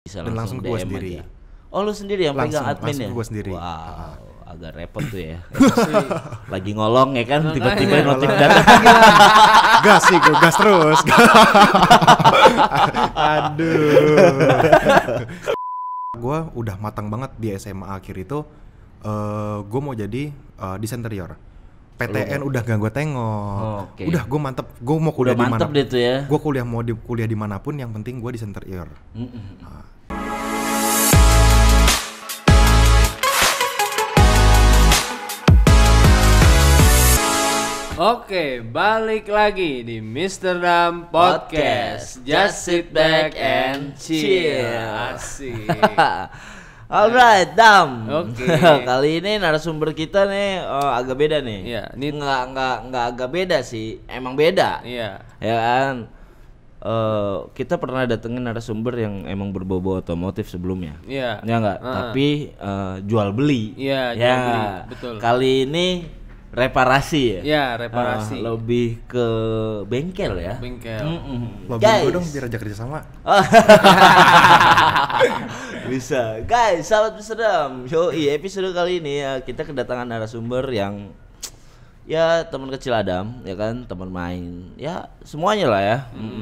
Bisa dan langsung gue DM sendiri. aja. Oh lu sendiri yang pegang admin langsung ya? gue sendiri. Wow, agak repot tuh ya. Lagi ngolong ya kan, tiba-tiba Ngolong. notif datang. Gas sih, gue gas terus. Aduh. Gue udah matang banget di SMA akhir itu. Gue mau jadi desain interior. PTN udah gak gue tengok. Oke. Udah gue mantep. Gue mau Udah kuliah di mantep mana? deh tuh ya. Gue kuliah dimanapun, yang penting gue desain interior. Oke, balik lagi di Mr. Dam Podcast. Just sit back and chill. Asik. Alright, Dam. Oke. Kali ini narasumber kita nih agak beda nih. Iya, ini nggak agak beda sih, emang beda. iya. Ya kan. Kita pernah datengin narasumber yang emang berbau otomotif sebelumnya. Iya. Ya enggak, tapi jual beli. Iya, Ya. jual beli, betul. Kali ini reparasi ya. Iya, reparasi. Lebih ke bengkel ya. Bengkel. Lobiin gue dong biar aja kerja sama. Bisa. Guys, sahabat Amsterdam. Yoi, episode kali ini ya kita kedatangan narasumber yang ya teman kecil Adam, ya kan, teman main, ya semuanya lah ya.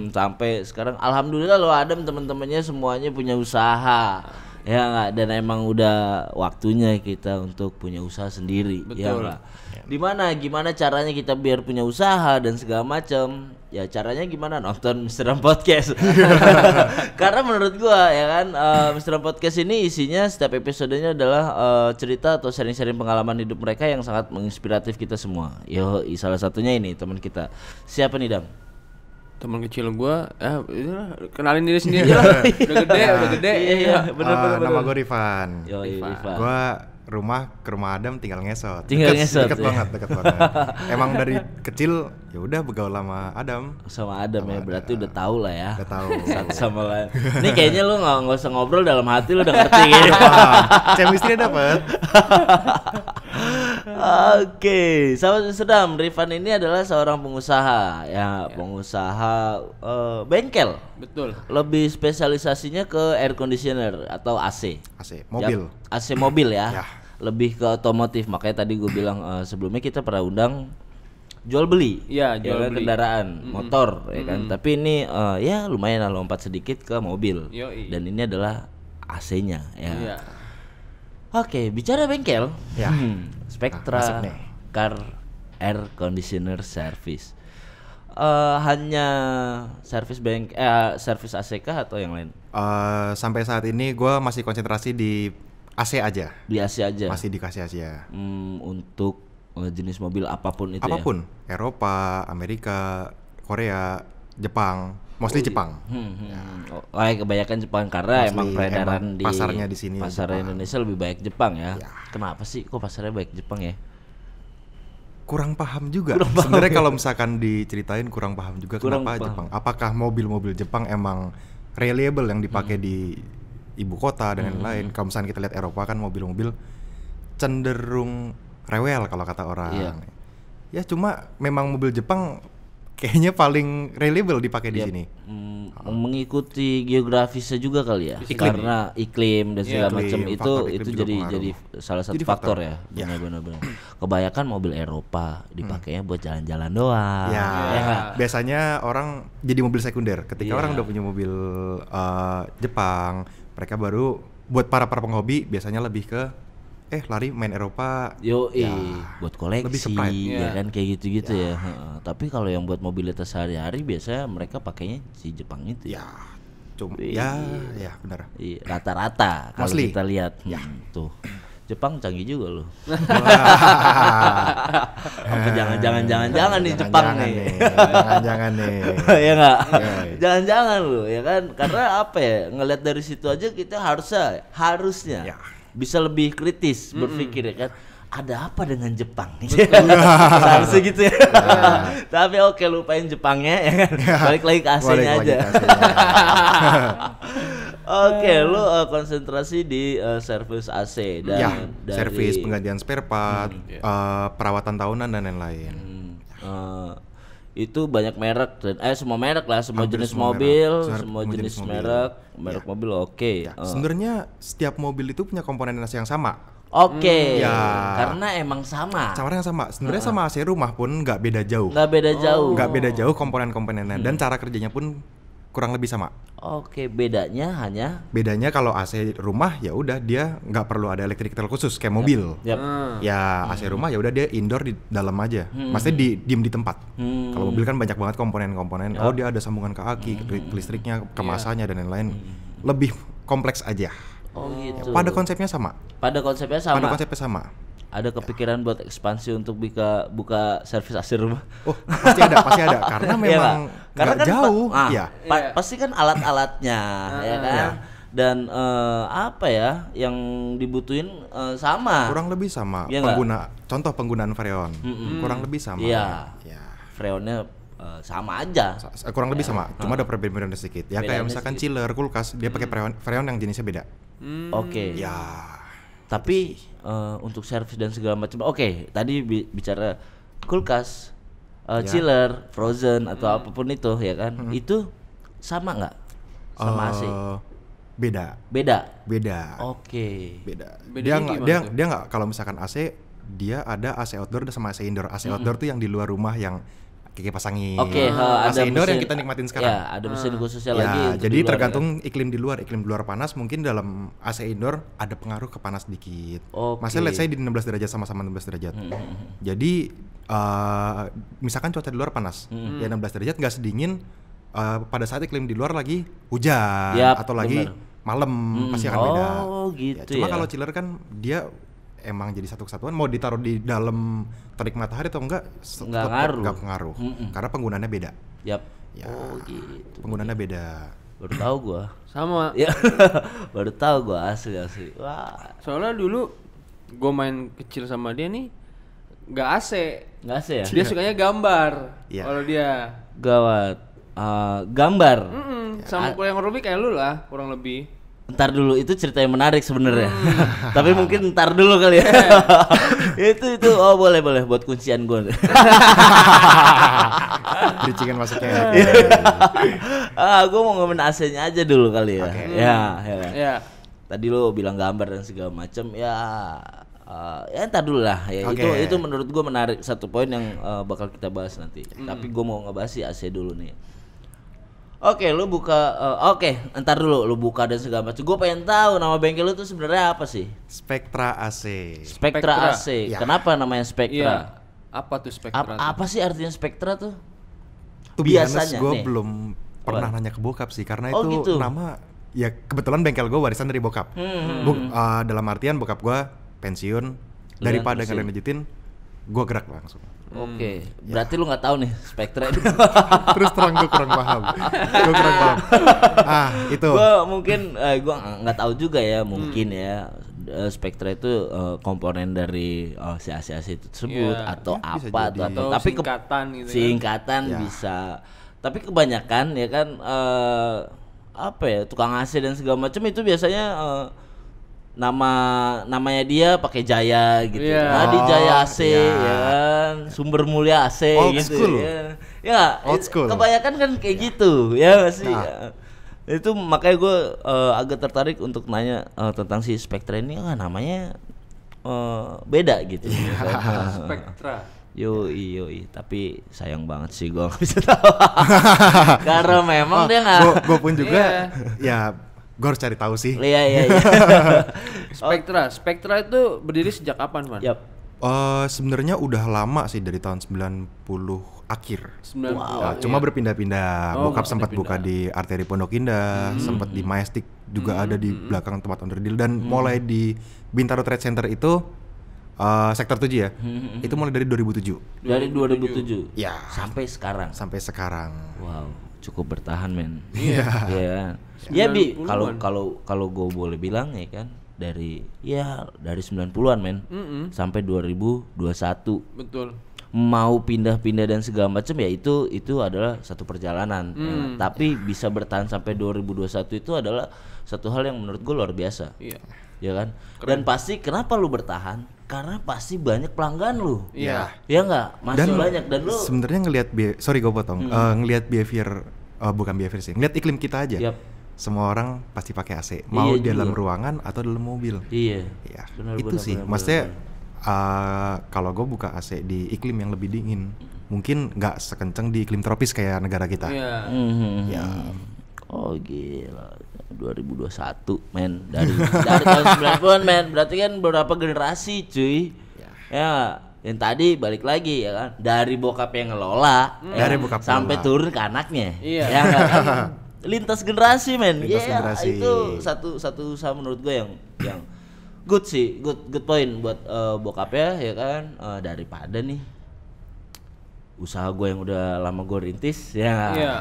Sampai sekarang alhamdulillah loh Adam teman-temannya semuanya punya usaha. Ya enggak, dan emang udah waktunya kita untuk punya usaha sendiri. Betul. Ya enggak. Gimana caranya kita biar punya usaha dan segala macam? Ya caranya gimana? Nonton Mr. Ram Podcast. Karena menurut gua ya kan Mr. Ram Podcast ini isinya setiap episodenya adalah cerita atau sharing-sharing pengalaman hidup mereka yang sangat menginspiratif kita semua. Yo, salah satunya ini teman kita. Siapa nih, Dam? Teman kecil gua, kenalin diri sendiri lah. Udah gede. Iya, benar. Nama gue Rifan. Yo, Rifan. Gue ke rumah Adam tinggal ngesot. Ngesot, Deket ya. banget. Emang dari kecil ya udah bergaul sama Adam. Sama Adam ya, berarti udah tahu lah ya. Udah tahu. Satu sama lain. Ini kayaknya lu nggak usah ngobrol, dalam hati lu udah ngerti gitu. Chemistry dapet. Oke, sahabat sedang, Rifan ini adalah seorang pengusaha ya, pengusaha bengkel. Betul. Lebih spesialisasinya ke air conditioner atau AC. AC mobil. Ya, AC mobil ya. Ya. Lebih ke otomotif. Makanya tadi gue bilang sebelumnya kita pernah undang jual beli. Iya, Ya jual kan, beli. kendaraan, motor ya kan. Tapi ini ya lumayan lah lompat sedikit ke mobil. Yoi. Dan ini adalah AC-nya ya. Iya. Oke, bicara bengkel. Ya. Spectra Masuk nih. Car Air Conditioner Service. Hanya servis servis AC kah atau yang lain? Sampai saat ini gue masih konsentrasi di AC aja. Di AC aja. Masih dikasih aja. Untuk jenis mobil apapun itu Apapun, Eropa, Amerika, Korea, Jepang, mostly Jepang. Kebanyakan Jepang karena Mostly emang peredaran emang di pasarnya di sini pasar Jepang. Indonesia lebih banyak Jepang ya. Ya. Kenapa sih kok pasarnya banyak Jepang ya? Kurang paham juga. Sebenarnya kalau misalkan diceritain kurang paham juga Kurang kenapa paham. Jepang. Apakah mobil-mobil Jepang emang reliable yang dipakai di ibu kota dan lain-lain. Kalau misalnya kita lihat Eropa kan mobil-mobil cenderung rewel kalau kata orang. Iya. Ya cuma memang mobil Jepang kayaknya paling reliable dipakai di Yap. sini. Mengikuti geografisnya juga kali ya. Iklim. Karena iklim dan segala Iklim, macam faktor iklim itu juga pengaruh. jadi salah satu Jadi faktor faktor. ya. Ya. Benar. Kebanyakan mobil Eropa dipakainya buat jalan-jalan doang. Ya, nggak? biasanya orang jadi mobil sekunder. Ketika Iya. orang udah punya mobil Jepang, mereka baru buat para penghobi biasanya lebih ke lari main Eropa. Yoi, Ya, buat lebih koleksi ke pride. ya Ya. kan kayak gitu-gitu ya. Heeh. Tapi kalau yang buat mobilitas sehari-hari biasanya mereka pakainya si Jepang itu ya. Ya, cuma Wih. ya benar. Iya, rata-rata kalau Mostly. kita lihat. Tuh. Jepang canggih juga loh. Apa jangan nih Jepang nih. Jangan nih. Ya enggak? Iya. Jangan-jangan loh ya kan. Karena apa ya? Ngelihat dari situ aja kita harusnya Ya. bisa lebih kritis berpikir ya kan. Ada apa dengan Jepang? Harusnya gitu ya. Tapi oke, lupain Jepangnya ya kan. Balik lagi ke AC-nya Balik lagi aja. ke AC-nya. Oke, lu konsentrasi di servis AC dan Ya, dari servis, penggantian spare part, Iya. perawatan tahunan dan lain-lain. itu banyak merek dan semua merek lah, semua Hampir jenis semua mobil, merek. semua Semua jenis jenis mobil. merek mobil oke. Ya, sebenarnya setiap mobil itu punya komponen yang sama. Oke. Ya. Karena emang sama. Cara yang sama. Sebenarnya sama AC rumah pun nggak beda jauh. Nggak beda jauh. Nggak beda jauh komponen-komponennya dan cara kerjanya pun kurang lebih sama. Oke, bedanya hanya Bedanya kalau AC rumah ya udah dia nggak perlu ada electrical khusus kayak mobil. Yap. Ya AC rumah ya udah dia indoor di dalam aja. Maksudnya diem di tempat. Kalau mobil kan banyak banget komponen-komponen. Oh dia ada sambungan ke aki, listriknya, kemasannya dan lain-lain. Lebih kompleks aja. Oh gitu. Pada konsepnya sama. Pada konsepnya sama. Pada konsepnya sama. Ada kepikiran buat ekspansi untuk buka servis AC rumah? Oh pasti ada karena Iya memang nggak? Karena nggak kan jauh. Ya. pasti kan alat-alatnya ya kan. Iya. Dan apa ya yang dibutuhin sama. Kurang lebih sama. Iya nggak? Contoh penggunaan freon. Kurang lebih sama. Iya. Ya. Freonnya sama aja. Kurang lebih sama. Cuma ada perbedaan sedikit. Ya kayak Bedanya misalkan sedikit. chiller, kulkas, dia pakai freon yang jenisnya beda. Oke. Ya. Tapi untuk servis dan segala macam. Oke, tadi bicara kulkas, chiller, frozen atau apapun itu ya kan. Itu sama nggak sama AC? Beda. Beda. Oke. Beda. Bedanya Dia gimana tuh? nggak kalau misalkan AC dia ada AC outdoor sama AC indoor. AC outdoor tuh yang di luar rumah yang Kiki pasangin. Oke, AC ada indoor yang mesin- kita nikmatin sekarang. Ya, ada mesin khususnya Ya, lagi. untuk jadi di luar, tergantung iklim di luar panas mungkin dalam AC indoor ada pengaruh ke panas dikit. Oke. Maksudnya let's say di 16 derajat sama-sama 16 derajat. Jadi misalkan cuaca di luar panas, ya 16 derajat nggak sedingin pada saat iklim di luar lagi hujan Yap, atau lagi bener. malam pasti akan beda. Oh, gitu Cuma ya. kalau chiller kan dia emang jadi satu kesatuan, mau ditaruh di dalam terik matahari atau enggak Nggak tetep ngaruh. nggak pengaruh. Karena penggunaannya beda. Yap. Ya. Oh gitu. Penggunaannya beda. Baru tahu gua. Sama. Ya. Baru tahu gua asli. Wah, Soalnya dulu gue main kecil sama dia nih nggak AC. nggak AC ya? Dia sukanya gambar. Iya. Kalau dia. Gawat. Gambar. Sama yang lebih kayak lu lah, kurang lebih. Ntar dulu, itu cerita yang menarik sebenarnya. Tapi mungkin ntar dulu kali ya. itu oh boleh buat kuncian gue. Bridging masuknya. Gue mau ngomongin AC-nya aja dulu kali ya. Ya. Ya. Tadi lo bilang gambar dan segala macam ya. Ya ntar dulu lah ya. Oke. Itu menurut gue menarik, satu poin yang bakal kita bahas nanti. Tapi gue mau ngebahas si AC dulu nih. Oke, lu buka. Ntar dulu lu buka dan segala macam. Gue pengen tahu nama bengkel lu tuh sebenarnya apa sih? Spectra AC. Spectra AC. Ya. Kenapa namanya Spectra? Iya. Apa tuh Spectra? tuh? Apa sih artinya Spectra tuh? Tuh Biasanya gue nih. belum pernah nanya ke bokap sih karena Oh, itu gitu. nama ya kebetulan bengkel gue warisan dari bokap. Dalam artian bokap gue pensiun daripada terusin. ngelanjutin gue gerak langsung. Oke, berarti lu nggak tahu nih Spectra itu. Terus terang gue kurang paham. Itu. Gue mungkin gue nggak tahu juga ya, mungkin ya Spectra itu komponen dari si AC tersebut Iya. atau Ya, bisa apa jadi. atau Atau tapi singkatan gitu kan. singkatan Ya. bisa. Tapi kebanyakan ya kan apa ya, tukang AC dan segala macam itu biasanya namanya dia pakai Jaya gitu. Iya. Di Jaya Oh, AC iya. ya kan, Sumber Mulia AC Old gitu school. ya. Ya, Old school. kebanyakan kan kayak gitu ya nggak sih. Nah. Itu makanya gue agak tertarik untuk nanya tentang si Spectra ini. Namanya beda gitu. Iya. ya kan? Spectra. Yoi, tapi sayang banget sih gue nggak bisa tahu. Karena memang dia nggak. Gue pun juga ya gue harus cari tahu sih. Iya. Spectra itu berdiri sejak kapan, Man? Yap. Sebenarnya udah lama sih dari tahun 90 akhir. 90. Cuma berpindah-pindah. Oh, Bokap sempat berpindah-pindah. buka di Arteri Pondok Indah, sempat di Majestic juga ada di belakang tempat onderdil dan mulai di Bintaro Trade Center itu sektor 7 ya. Itu mulai dari 2007 Dari 2007 Ya. sampai sekarang. sampai sekarang. Wow, cukup bertahan men. Iya. Iya. Ya Bi, 90-an. kalau gue boleh bilang ya kan, dari 90-an men sampai 2021. Betul. Mau pindah-pindah dan segala macam ya itu adalah satu perjalanan. Ya. Tapi bisa bertahan sampai 2021 itu adalah satu hal yang menurut gue luar biasa. Iya. Ya kan? Dan pasti kenapa lu bertahan? karena pasti banyak pelanggan lu. Iya. Ya enggak? Masih Dan banyak dan lu sebenarnya ngelihat sorry gue potong. Ngelihat behavior bukan behavior sih. Ngelihat iklim kita aja. Yap. Semua orang pasti pakai AC. Mau Iya di dalam juga. ruangan atau dalam mobil. Iya. Ya, Benar, itu benar, sih. benar, Maksudnya benar. kalau gue buka AC di iklim yang lebih dingin, mungkin nggak sekenceng di iklim tropis kayak negara kita. Iya. Ya. Oh gila, 2021 men dari tahun 90-an men, berarti kan beberapa generasi cuy. Ya, yang tadi balik lagi ya kan, dari bokap yang ngelola, Dari bokap sampai ngelola. turun ke anaknya. Iya. Ya nggak kan? Lintas generasi men. Lintas Iya, generasi. itu satu usaha menurut gue yang good sih, good point buat bokapnya ya kan, daripada nih usaha gue yang udah lama gue rintis ya. Iya.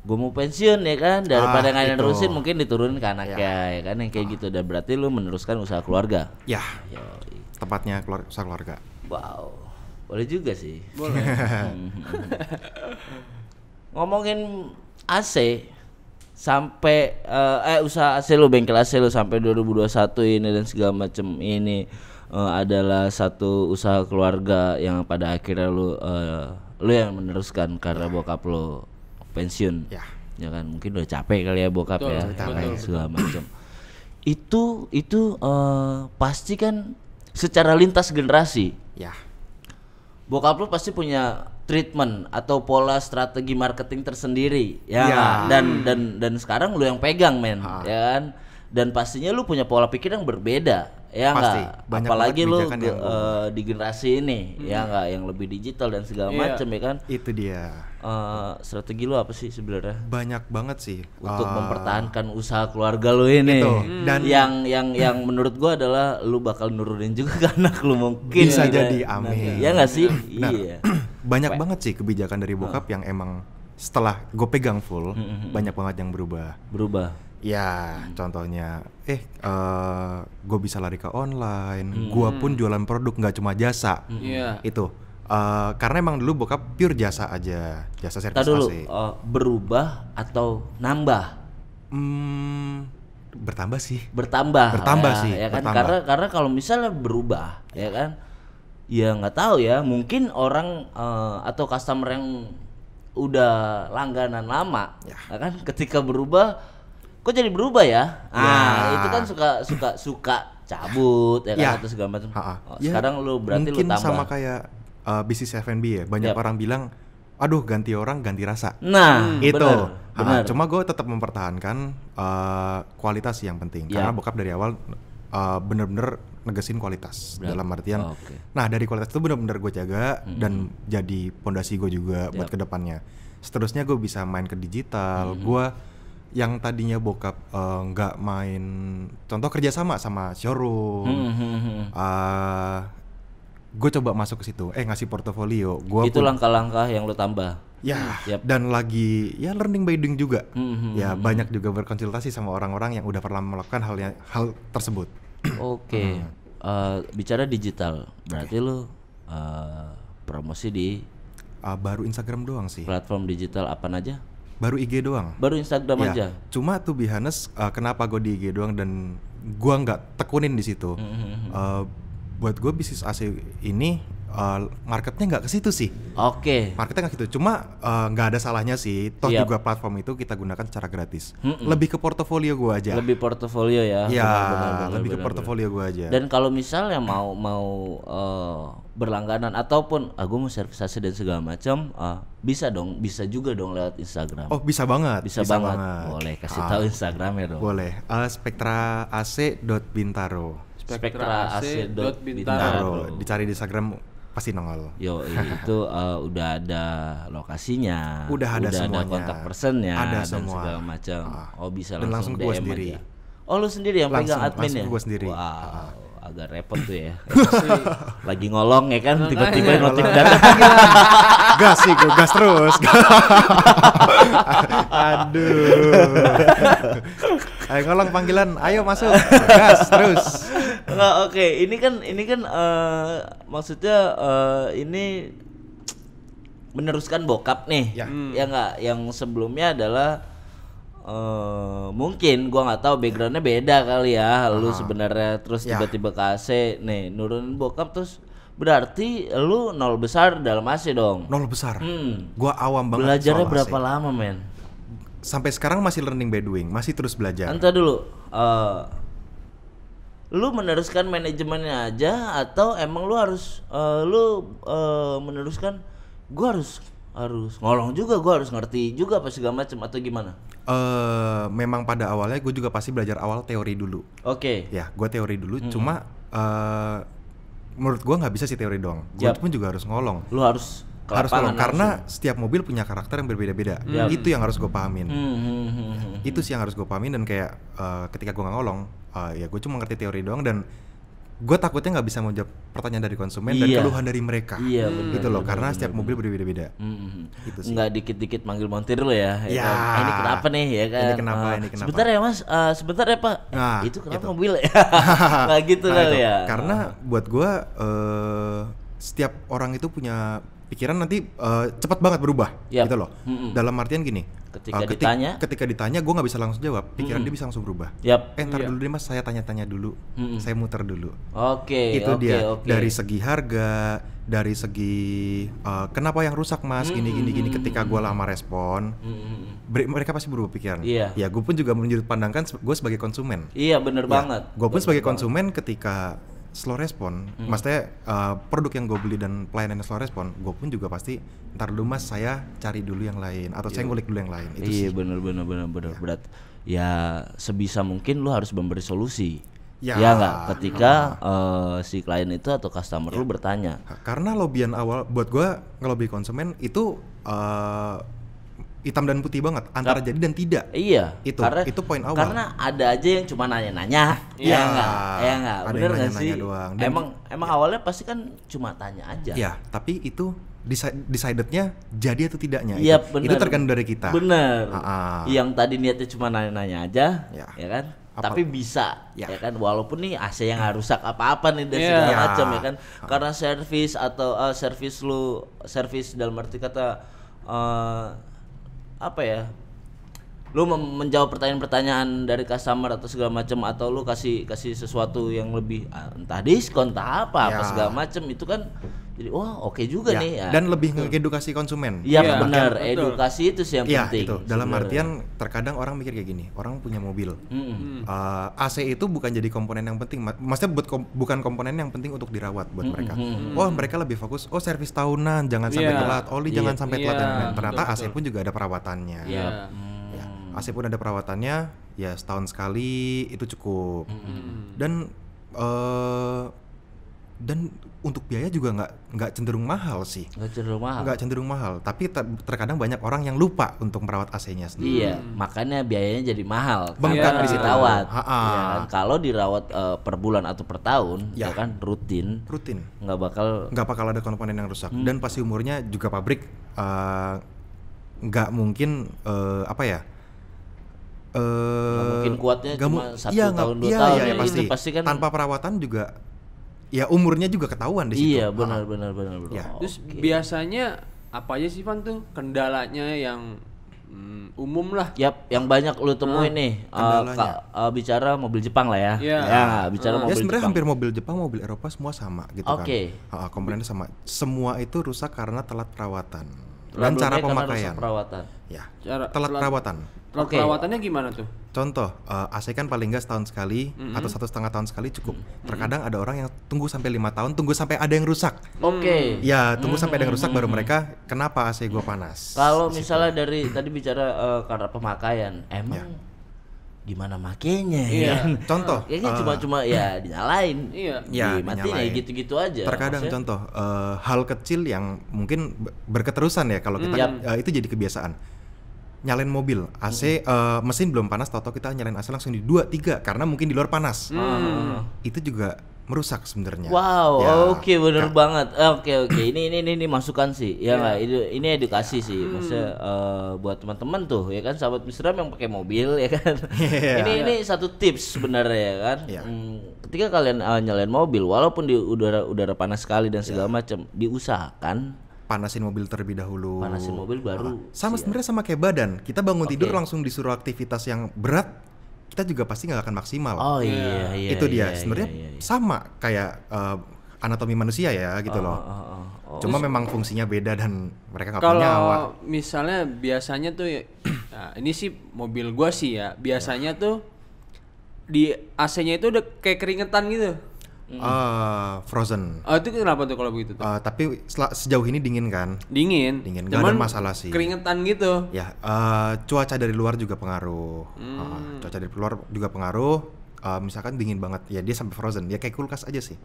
Gue mau pensiun ya kan, daripada nggak itu. nerusin mungkin diturunin ke anaknya ya kan, yang kayak gitu. Dan berarti lu meneruskan usaha keluarga. Ya, Yoi. tepatnya usaha keluarga. Wow, boleh juga sih. Boleh. Ngomongin AC sampai usaha AC lu, bengkel AC lu sampai 2021 ini dan segala macem ini adalah satu usaha keluarga yang pada akhirnya lu yang meneruskan karena bokap lu pensiun. Ya kan, mungkin udah capek kali ya bokap. Betul, ya, betul, segala macam. Itu pasti kan secara lintas generasi. Ya. Bokap lu pasti punya treatment atau pola strategi marketing tersendiri ya. Ya. Dan sekarang lu yang pegang men, ya kan? Dan pastinya lu punya pola pikir yang berbeda ya Pasti. enggak? Banyak Apalagi banget lu kebijakan yang di generasi ini ya enggak, yang lebih digital dan segala Iya. macam ya kan? Itu dia. Strategi lu apa sih sebenarnya Banyak banget sih untuk mempertahankan usaha keluarga lu ini? Itu. Dan yang menurut gua adalah lu bakal nurunin juga ke anak lu mungkin. Bisa gitu. jadi, amin. Ya nggak sih? Benar. Iya. banyak banget sih kebijakan dari bokap yang emang setelah gue pegang full banyak banget yang berubah. Ya, contohnya, gue bisa lari ke online, gue pun jualan produk nggak cuma jasa, Iya. itu, karena emang dulu bokap pure jasa aja, jasa servis Tadi dulu AC. berubah atau nambah? Bertambah sih. Bertambah ya, sih, ya kan? bertambah. Karena kalau misalnya berubah ya kan, ya nggak tahu ya, mungkin orang atau customer yang udah langganan lama ya kan, ketika berubah kok jadi berubah ya? Itu kan suka cabut ya kan, Ya. atau segala macam. Ya, Sekarang lu berarti mungkin lu tambah. sama kayak bisnis F&B ya, banyak Yap. orang bilang, aduh ganti orang ganti rasa. Nah, Itu. benar. Cuma gue tetap mempertahankan kualitas yang penting, Ya. karena bokap dari awal bener-bener negesin kualitas dalam artian. Oke. Nah dari kualitas itu bener-bener gue jaga dan jadi pondasi gue juga buat kedepannya. Seterusnya gue bisa main ke digital. Gue yang tadinya bokap nggak main, contoh kerjasama sama showroom. Gue coba masuk ke situ, ngasih portofolio. Itu langkah-langkah yang lu tambah. Ya, Yap. dan lagi ya learning by doing juga. Ya banyak juga berkonsultasi sama orang-orang yang udah pernah melakukan hal tersebut. Oke. Bicara digital, berarti lu promosi di Baru Instagram doang sih. platform digital apa aja? Baru IG doang. Baru Instagram Ya, aja. cuma tuh be honest, kenapa gue di IG doang dan gua nggak tekunin di situ. Buat gue bisnis AC ini marketnya nggak ke situ sih. Oke. Marketnya nggak gitu. Cuma nggak ada salahnya sih. Toh Siap. juga platform itu kita gunakan secara gratis. Lebih ke portofolio gue aja. Lebih portofolio ya. Ya, Benar, lebih ke benar. portofolio gue aja. Dan kalau misalnya mau berlangganan ataupun gue mau servis AC dan segala macam, bisa juga dong lewat Instagram. Oh bisa banget. bisa banget. Boleh kasih tahu Instagramnya dong. Boleh. spektraac.bintaro. spektraac.bintaro. Dicari di Instagram pasti nongol. Yo, itu udah ada lokasinya, Udah ada semuanya. kontak personnya, Ada dan semua. segala macam. Oh bisa Dan langsung langsung gua DM sendiri. aja. Oh lu sendiri yang pegang Langsung adminnya? gua sendiri. Wow, agak repot tuh ya. Lagi ngolong ya kan, tiba-tiba notif datang. Gas sih, gue gas terus. Aduh. Ayo ngolong panggilan, ayo masuk. Gas terus. Nggak, oke. Ini kan maksudnya ini meneruskan bokap nih. Ya. Ya nggak, yang sebelumnya adalah mungkin gua nggak tahu backgroundnya beda kali ya. Lu sebenarnya terus Ya. tiba-tiba ke AC nih nurunin bokap terus berarti lu nol besar dalam AC dong. Nol besar. Hmm. Gua awam banget Belajarnya soal berapa AC. lama men? Sampai sekarang masih learning by doing, masih terus belajar. Entah dulu. Lu meneruskan manajemennya aja atau emang lu harus meneruskan gua harus ngolong juga, gua harus ngerti juga apa segala macam atau gimana? Memang pada awalnya gue juga pasti belajar awal teori dulu. Oke. Ya, gue teori dulu. Cuma menurut gue nggak bisa sih teori doang. Gue Yap. pun juga harus ngolong. Lu harus ke Harus lapangan ngolong karena setiap mobil punya karakter yang berbeda-beda. Yap. Itu yang harus gue pahamin. langsung. Itu sih yang harus gue pahamin dan kayak ketika gue nggak ngolong, ya gue cuma ngerti teori doang dan gue takutnya nggak bisa menjawab pertanyaan dari konsumen dan Iya. keluhan dari mereka. Iya, bener, Gitu loh, bener, karena bener, setiap bener. mobil berbeda-beda. Gitu sih. Nggak dikit-dikit manggil montir lu ya, Ya. kan? Ini kenapa nih ya kan? Ini kenapa, ini kenapa? Sebentar ya mas, sebentar ya pak. Nah, Itu kenapa gitu. mobil ya? Nggak gitu Nah, kali itu. ya. Karena buat gue setiap orang itu punya pikiran nanti cepat banget berubah, Yap. gitu loh. Dalam artian gini, ketika ditanya gue nggak bisa langsung jawab, pikiran dia bisa langsung berubah. Yap. Ntar dulu deh mas, saya tanya-tanya dulu, saya muter dulu. Oke. Itu oke, dia oke. dari segi harga, dari segi kenapa yang rusak mas, gini. Ketika gue lama respon, mereka pasti berubah pikiran. Iya. Ya gue pun juga menyudut pandangkan gue sebagai konsumen. Iya bener banget. Gue pun sebagai konsumen ketika slow respon, maksudnya produk yang gue beli dan pelayanan yang slow respon, gue pun juga pasti ntar dulu mas saya cari dulu yang lain atau saya ngulik dulu yang lain. Itu Iya sih. bener berat. Ya sebisa mungkin lu harus memberi solusi. Ya. Ya nggak ketika si klien itu atau customer lu bertanya. Karena lobian awal buat gue ngelobi konsumen itu hitam dan putih banget antara jadi dan tidak. Iya. Itu poin awal. Karena ada aja yang cuma nanya-nanya. Iya. Ya enggak? Ya enggak? Ada Bener yang nggak nanya-nanya sih? doang. Dan- Emang awalnya pasti kan cuma tanya aja. Ya, tapi itu decidednya jadi atau tidaknya. Iya itu, bener. itu tergantung dari kita. Bener. Ah. Yang tadi niatnya cuma nanya-nanya aja, Ya. ya kan? Tapi bisa, Ya. ya kan? Walaupun nih AC yang nggak rusak apa-apa nih dan Iya. segala Ya. macam ya kan? Karena servis dalam arti kata apa ya? Lu menjawab pertanyaan-pertanyaan dari customer atau segala macam atau lu kasih sesuatu yang lebih entah diskon entah apa Ya. segala macam itu kan jadi wah oke juga Ya, nih ya. dan lebih ngedukasi konsumen. Iya Iya, benar, betul. edukasi itu sih yang Iya, penting. itu. Dalam sebenarnya. artian terkadang orang mikir kayak gini, orang punya mobil. AC itu bukan jadi komponen yang penting. Maksudnya bukan komponen yang penting untuk dirawat buat mereka. Oh, mereka lebih fokus, oh servis tahunan, jangan sampai Iya. telat, oli jangan sampai telat. Iya, Dan ternyata betul, AC pun juga ada perawatannya. Iya. Ya, AC pun ada perawatannya, ya setahun sekali itu cukup. Dan dan untuk biaya juga nggak cenderung mahal sih. Nggak cenderung mahal. Nggak cenderung mahal, tapi terkadang banyak orang yang lupa untuk merawat AC-nya sendiri. Iya, makanya biayanya jadi mahal. Bengkak karena di situ. dirawat. Ha-ha. Ya kan? Kalau dirawat per bulan atau per tahun, ya Ya. kan rutin, Rutin. nggak bakal Ada komponen yang rusak dan pasti umurnya juga pabrik nggak mungkin apa ya nggak mungkin kuatnya nggak cuma mu- 1 iya, tahun 2 iya, tahun. iya, Itu pasti. pasti kan. Tanpa perawatan juga ya umurnya juga ketahuan di situ. Iya benar. Ya. Terus biasanya apa aja sih Van tuh kendalanya yang umum lah? Yap, yang banyak lu temuin nih kendalanya. bicara mobil Jepang lah ya. Iya. Ya, bicara Ya mobil sebenarnya Jepang. hampir mobil Jepang, mobil Eropa semua sama gitu Oke. kan. Komponennya sama. Semua itu rusak karena telat perawatan dan Problemnya cara karena pemakaian. rusak perawatan. Ya. Cara- Telat perawatan. Telat Oke. perawatannya gimana tuh? Contoh, AC kan paling nggak setahun sekali atau 1,5 tahun sekali cukup. Terkadang ada orang yang tunggu sampai 5 tahun, tunggu sampai ada yang rusak. Oke. Ya, tunggu sampai ada yang rusak baru mereka, kenapa AC gua panas? Kalau misalnya dari tadi bicara karena pemakaian, emang gimana makainya Iya. kan? Contoh, Ya kan cuma ya dinyalain. Iya. Ya, Dimatiin ya dinyalain. gitu-gitu aja. terkadang Maksudnya, contoh hal kecil yang mungkin berketerusan ya kalau kita itu jadi kebiasaan. Nyalain mobil AC mesin belum panas, tahu-tahu kita nyalain AC langsung di 2 3 karena mungkin di luar panas. Itu juga merusak sebenarnya. Wow, Ya, oke bener banget. Oke. Ini masukan sih. Ya nggak, ini edukasi sih. Maksudnya buat teman-teman tuh ya kan sahabat Misram yang pakai mobil ya kan. Iya. Ini satu tips sebenarnya ya kan. Iya. Ketika kalian nyalain mobil walaupun di udara panas sekali dan segala macam, diusahakan panasin mobil terlebih dahulu. Panasin mobil baru. Sama sebenarnya sama kayak badan. Kita bangun tidur langsung disuruh aktivitas yang berat, kita juga pasti nggak akan maksimal. Oh iya. Itu dia. Sebenarnya sama kayak anatomi manusia ya gitu loh. Cuma memang fungsinya beda dan mereka nggak punya nyawa. Kalau misalnya biasanya tuh nah, ini sih mobil gua sih ya, biasanya tuh di AC-nya itu udah kayak keringetan gitu. Frozen. Itu kenapa tuh kalau begitu tuh? Tapi sejauh ini dingin kan? Dingin. Nggak ada masalah sih. Keringetan gitu. Ya, cuaca dari luar juga pengaruh. Cuaca dari luar juga pengaruh. Misalkan dingin banget, ya dia sampai frozen. Dia kayak kulkas aja sih.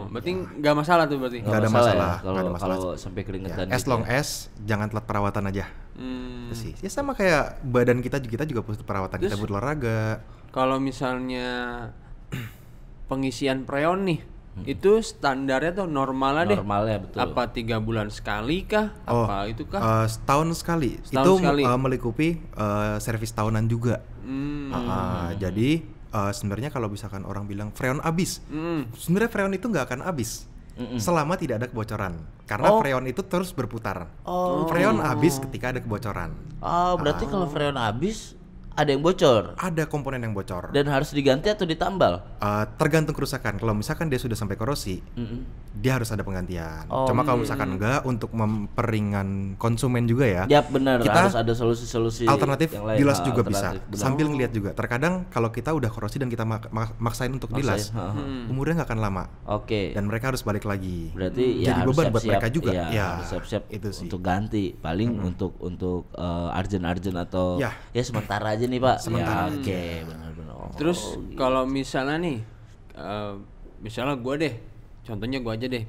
Berarti nggak masalah tuh berarti. Nggak ada masalah. Kalau sampai keringetan. Ya, as long as jangan telat perawatan aja. Itu sih. Ya sama kayak badan kita juga butuh perawatan. Terus, kita butuh olahraga. Kalau misalnya pengisian freon nih, itu standarnya tuh normalnya betul. Apa 3 bulan sekali kah? Apa itu kah? Setahun sekali. Setahun sekali. Melikupi servis tahunan juga. Jadi sebenarnya kalau misalkan orang bilang freon habis, sebenarnya freon itu nggak akan habis selama tidak ada kebocoran. Karena freon itu terus berputar. Freon habis ketika ada kebocoran. Berarti kalau freon habis ada yang bocor. Ada komponen yang bocor. Dan harus diganti atau ditambal? Tergantung kerusakan. Kalau misalkan dia sudah sampai korosi, dia harus ada penggantian. Cuma kalau misalkan enggak, untuk memperingan konsumen juga ya. Ya benar, kita harus ada solusi-solusi alternatif yang lain. dilas juga bisa. Benar. Sambil ngeliat juga. Terkadang kalau kita udah korosi dan kita maksain untuk dilas, umurnya nggak akan lama. Oke. Dan mereka harus balik lagi. Berarti jadi harus beban buat siap-siap, mereka juga. Harus siap-siap itu sih. untuk ganti. Paling untuk arjen-arjen atau ya sementara aja nih Pak. Sementara. Oke, benar-benar. Terus kalau misalnya nih, misalnya gue deh, contohnya gue aja deh,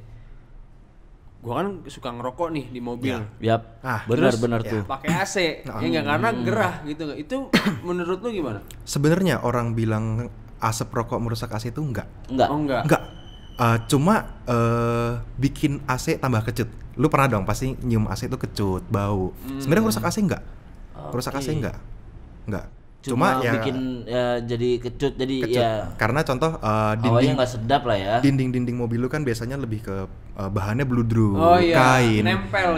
gue kan suka ngerokok nih di mobil. Yap. Benar-benar tuh. Pakai AC, ya nggak, karena gerah gitu. Itu menurut lu gimana? Sebenarnya orang bilang asap rokok merusak AC itu enggak. Enggak. Cuma bikin AC tambah kecut. Lu pernah dong pasti nyium AC itu kecut, bau. Sebenarnya merusak AC enggak. Merusak AC enggak. Cuma ya bikin jadi kecut, jadi kecut. Ya karena contoh dinding nggak sedap lah ya. Dinding mobil lu kan biasanya lebih ke bahannya bludru, kain,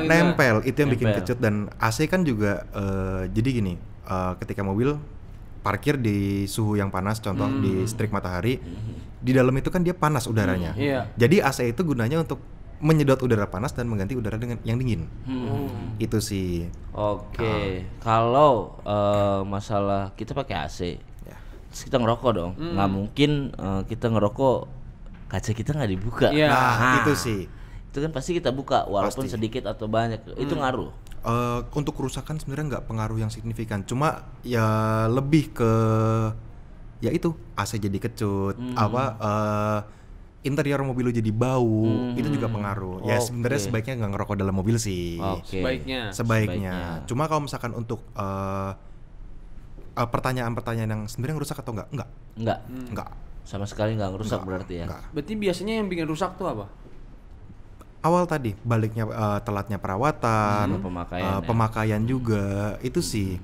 nempel itu yang bikin kecut. Dan AC kan juga jadi gini, ketika mobil parkir di suhu yang panas, contoh di strik matahari, di dalam itu kan dia panas udaranya. Jadi AC itu gunanya untuk menyedot udara panas dan mengganti udara dengan yang dingin. Itu sih. Oke. Kalau masalah kita pakai AC, terus kita ngerokok dong. Nggak mungkin kita ngerokok kaca kita nggak dibuka. Nah, itu sih. Itu kan pasti kita buka walaupun sedikit atau banyak. Itu ngaruh. Untuk kerusakan sebenarnya nggak pengaruh yang signifikan. Cuma ya lebih ke ya itu AC jadi kecut, interior mobil lu jadi bau, itu juga pengaruh. Ya sebenarnya sebaiknya nggak ngerokok dalam mobil sih. Sebaiknya. Cuma kalau misalkan untuk pertanyaan-pertanyaan yang sebenarnya ngerusak atau enggak. Sama sekali nggak ngerusak berarti ya. Berarti biasanya yang bikin rusak tuh apa? Awal tadi baliknya telatnya perawatan, pemakaian juga itu sih.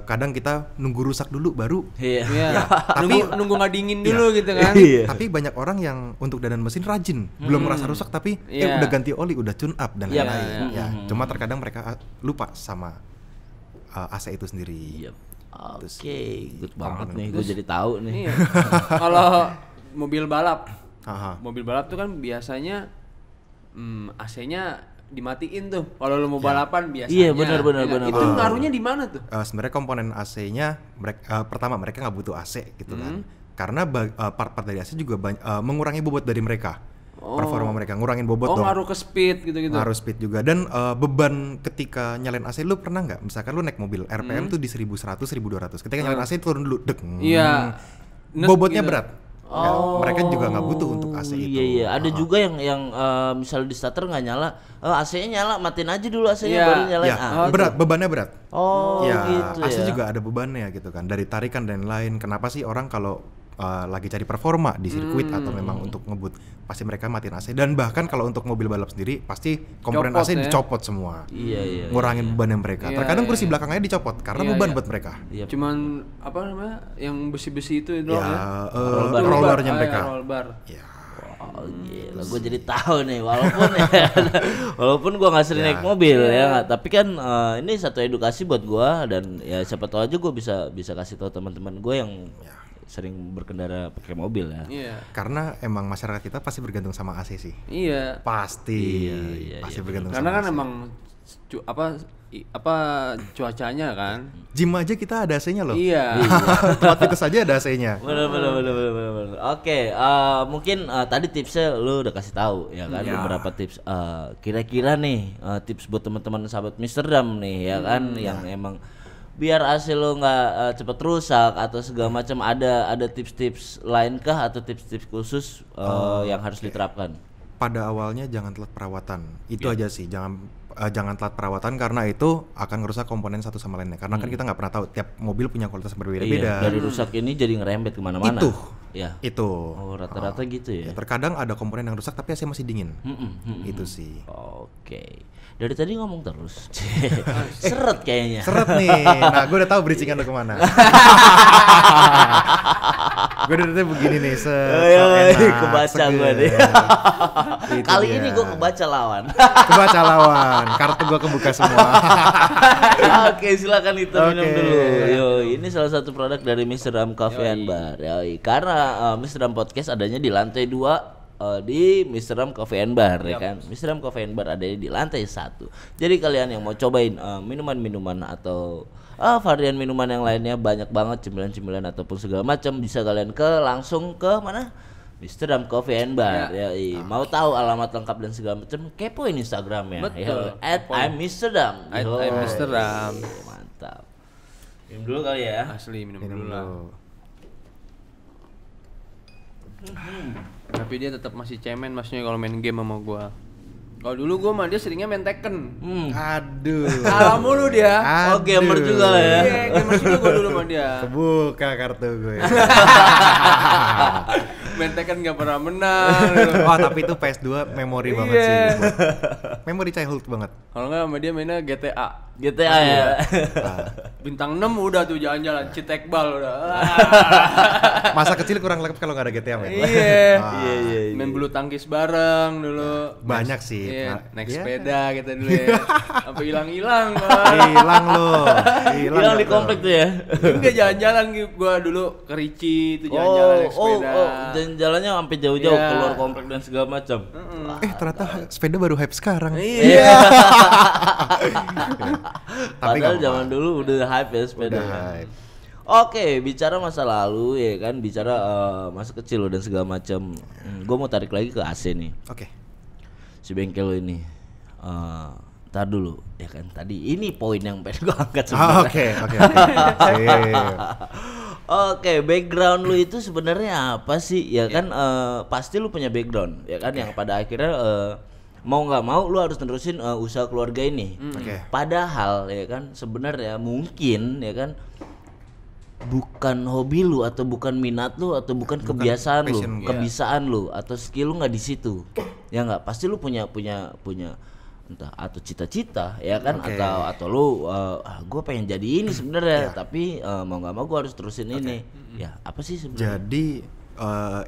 Kadang kita nunggu rusak dulu baru. Tapi nunggu nggak dingin dulu gitu kan. Tapi banyak orang yang untuk dandan mesin rajin, belum merasa rusak tapi udah ganti oli, udah tune up dan lain-lain. Cuma terkadang mereka lupa sama AC itu sendiri. Oke, good banget nih, gue jadi tahu nih. Kalau mobil balap tuh kan biasanya AC-nya dimatiin tuh kalau lu mau balapan biasanya. Iya benar. Itu ngaruhnya di mana tuh? Sebenarnya komponen AC-nya pertama mereka nggak butuh AC gitu kan. Karena part-part dari AC juga mengurangi bobot dari mereka. Performa mereka ngurangin bobot dong. Ngaruh ke speed gitu-gitu. Ngaruh speed juga dan beban ketika nyalain AC lu pernah nggak? Misalkan lu naik mobil RPM tuh di 1100 1200. Ketika nyalain AC turun dulu dek. Bobotnya gitu. Berat. Mereka juga nggak butuh untuk AC itu. Iya. Ada juga yang misalnya di starter nggak nyala, AC-nya nyala, matiin aja dulu AC-nya baru nyalain. Berat, bebannya berat. Gitu AC juga ada bebannya gitu kan, dari tarikan dan lain. Kenapa sih orang kalau lagi cari performa di sirkuit atau memang untuk ngebut, pasti mereka matiin AC. Dan bahkan kalau untuk mobil balap sendiri pasti komponen AC dicopot semua. Ngurangin bebannya mereka. Terkadang kursi belakangnya dicopot karena beban buat mereka. Cuman apa namanya yang besi-besi itu doang rollernya mereka. Roll bar. Oh gila, gue jadi tahu nih walaupun gue nggak sering naik mobil ya, tapi kan ini satu edukasi buat gue dan ya siapa tahu aja gue bisa kasih tahu teman-teman gue yang sering berkendara pakai mobil ya. Iya. Karena emang masyarakat kita pasti bergantung sama AC sih. Iya. Pasti. Pasti bergantung sama AC. Karena kan emang cuacanya kan. Gym aja kita ada AC-nya loh. Iya. Tempat fitness aja ada AC-nya. Bener. Oke, mungkin tadi tipsnya lu udah kasih tahu ya kan, beberapa tips. Kira-kira nih tips buat teman-teman sahabat Mr. Dam nih ya kan, yang emang biar AC lo nggak cepet rusak atau segala macam, ada tips-tips lain kah atau tips-tips khusus yang harus diterapkan? Pada awalnya jangan telat perawatan. Itu aja sih, jangan telat perawatan karena itu akan merusak komponen satu sama lainnya. Karena kan kita nggak pernah tahu, tiap mobil punya kualitas berbeda-beda. Iya, dari rusak ini jadi ngerembet kemana-mana. Itu. Oh, rata-rata gitu ya. Terkadang ada komponen yang rusak tapi AC masih dingin. Itu sih. Oke. Dari tadi ngomong terus. Seret kayaknya. Seret nih. Nah, gue udah tahu bridging-an lo kemana. Gue dari tadi begini nih, kebaca gue nih. Kali ini gue kebaca lawan. Kartu gue kebuka semua. Oke, silakan itu minum dulu. Yo, ini salah satu produk dari Mr. Dam Cafe and Bar. Yoi. Karena Mr. Dam Podcast adanya di lantai 2 di Mr. Dam Cafe and Bar ya kan. Mr. Dam Cafe and Bar ada di lantai 1. Jadi kalian yang mau cobain minuman-minuman atau varian minuman yang lainnya, banyak banget cemilan-cemilan ataupun segala macam, bisa kalian langsung ke mana? Mr. Dam Coffee and Bar. Mau tahu alamat lengkap dan segala macam, kepoin Instagramnya. Betul. @I'm Mr. Dam. I'm Mr. Dam. Mantap. Minum dulu kali ya. Asli minum dulu lah. Tapi dia tetap masih cemen maksudnya kalau main game sama gua. Kalau dulu gua mah dia seringnya main Tekken. Aduh. Kalah mulu dia. Oh, gamer juga lah ya. Iya, gamer juga gua dulu sama dia. Kebuka kartu gue. Main Tekken gak pernah menang. Oh, tapi itu PS2 memori banget sih. Memori childhood banget. Kalau enggak sama dia mainnya GTA. GTA ya. Bintang 6 udah tuh jalan-jalan cetek bal udah. Masa kecil kurang lengkap kalau nggak ada GTA men. Iya. Main Main bulu tangkis bareng dulu. Banyak sih. Iya, naik sepeda kita dulu ya. Sampai hilang-hilang. Hilang loh. Hilang di komplek tuh ya. Enggak jalan-jalan gua dulu ke Ricci tuh jalan-jalan naik sepeda. Jalan-jalannya sampai jauh-jauh keluar komplek dan segala macam. Ternyata sepeda baru hype sekarang. Iya. Padahal zaman dulu udah hype ya sepeda. Oke, bicara masa lalu ya kan, bicara masa kecil lo dan segala macam. Gue mau tarik lagi ke AC nih. Oke. Si bengkel lo ini. Tar dulu ya kan, tadi ini poin yang pengen gue angkat sebenarnya. Oke, background lu itu sebenarnya apa sih? Ya kan pasti lu punya background ya kan, yang pada akhirnya mau nggak mau lu harus nerusin usaha keluarga ini. Padahal ya kan sebenarnya mungkin ya kan bukan hobi lu atau bukan minat lu atau bukan kebiasaan lu, kebisaan lu atau skill lu nggak di situ. Ya nggak, pasti lu punya entah atau cita-cita ya kan, atau lu gue pengen jadi ini sebenarnya tapi mau nggak mau gue harus terusin ini. Ya apa sih sebenarnya? Jadi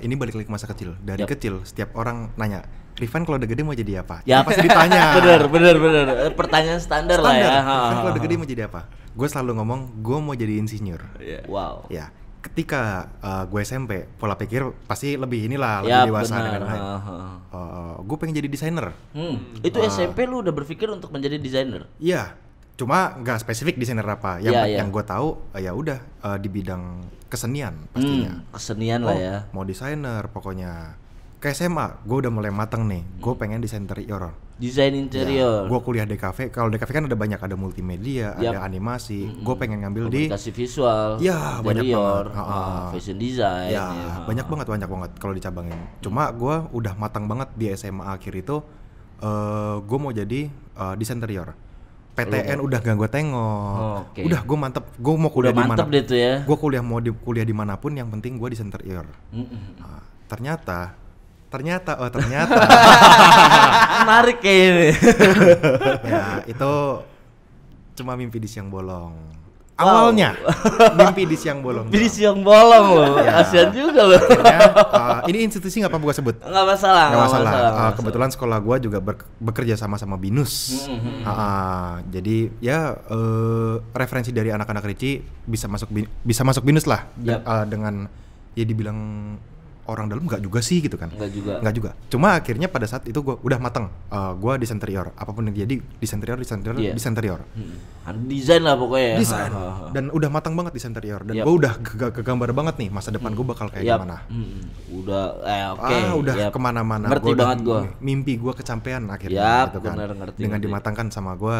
ini balik lagi ke masa kecil. Dari kecil setiap orang nanya, Rifan kalau udah gede mau jadi apa? Ya pasti ditanya. bener. Pertanyaan standar lah ya. Rifan kalau udah gede mau jadi apa? Gue selalu ngomong gue mau jadi insinyur. Wow. Ya. Ketika gue SMP, pola pikir pasti lebih lebih dewasa dengan lain. Gue pengen jadi desainer. Itu SMP lu udah berpikir untuk menjadi desainer? Iya, cuma nggak spesifik desainer apa. Yang gue tahu ya udah di bidang kesenian pastinya. Kesenian lah ya. Mau desainer pokoknya. Ke SMA, gue udah mulai mateng nih. Gue pengen desain interior. Desain interior. Gue kuliah DKV. Kalau DKV kan ada banyak, ada multimedia, ada animasi. Gue pengen ngambil di komunikasi visual. Ya banyak banget. Fashion design. Ya banyak banget kalau dicabangin. Cuma gue udah matang banget di SMA akhir itu. Gue mau jadi desain interior. PTN udah gak gue tengok. Udah gue mantep. Gue mau kuliah di mana? Ya. Gue kuliah kuliah dimanapun. Yang penting gue desain interior. Ternyata menarik kayak ini. Ya itu cuma mimpi di siang bolong. Awalnya mimpi di siang bolong. Di siang bolong loh. Kasian juga loh. Akhirnya, ini institusi nggak apa-apa gue sebut. Nggak masalah. Kebetulan sekolah gue juga bekerja sama BINUS. Jadi ya referensi dari anak-anak Ricci bisa masuk BINUS lah. Dengan ya dibilang orang dalam nggak juga sih gitu kan. Nggak juga. Cuma akhirnya pada saat itu gue udah mateng. Gue desain interior. Apapun yang jadi desain interior. Desain lah pokoknya ya. Desain. Dan udah matang banget desain interior. Dan gue udah kegambar banget nih masa depan gue bakal kayak gimana. Udah udah kemana-mana. Ngerti banget gue. Mimpi gue kecapean akhirnya gitu kan. Ngerti. Dengan dimatangkan sama gue.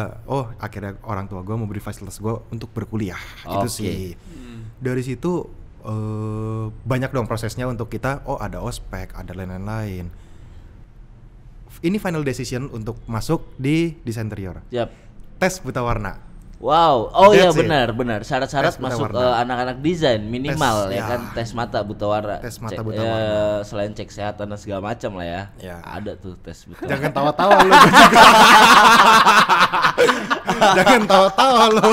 Akhirnya orang tua gue mau beri fasilitas gue untuk berkuliah. Gitu sih. Dari situ banyak dong prosesnya untuk kita ada ospek, ada lain-lain. Ini final decision untuk masuk di desain interior. Tes buta warna. Wow, iya benar. Syarat-syarat masuk anak-anak desain minimal tes mata buta warna. Tes mata buta warna. Selain cek kesehatan dan segala macam lah ya. Ada tuh tes buta. Jangan tawa-tawa lu. Jangan tawa-tawa lu.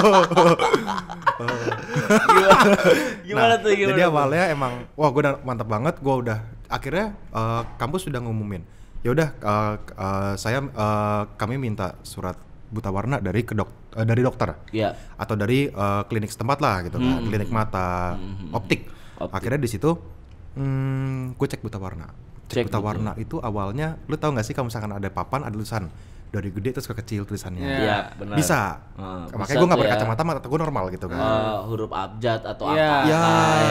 Gimana tuh? Jadi awalnya emang gue udah mantap banget. Gue udah akhirnya kampus sudah ngumumin. Ya udah kami minta surat buta warna dari dokter atau dari klinik setempat lah gitu kan, klinik mata, optik. Akhirnya di situ gue cek buta warna. Cek buta warna itu awalnya, lu tahu nggak sih kalau misalkan ada papan ada tulisan dari gede terus ke kecil tulisannya. Benar. Bisa. Makanya gue nggak berkacamata, mata gue normal gitu kan. Huruf abjad atau apa?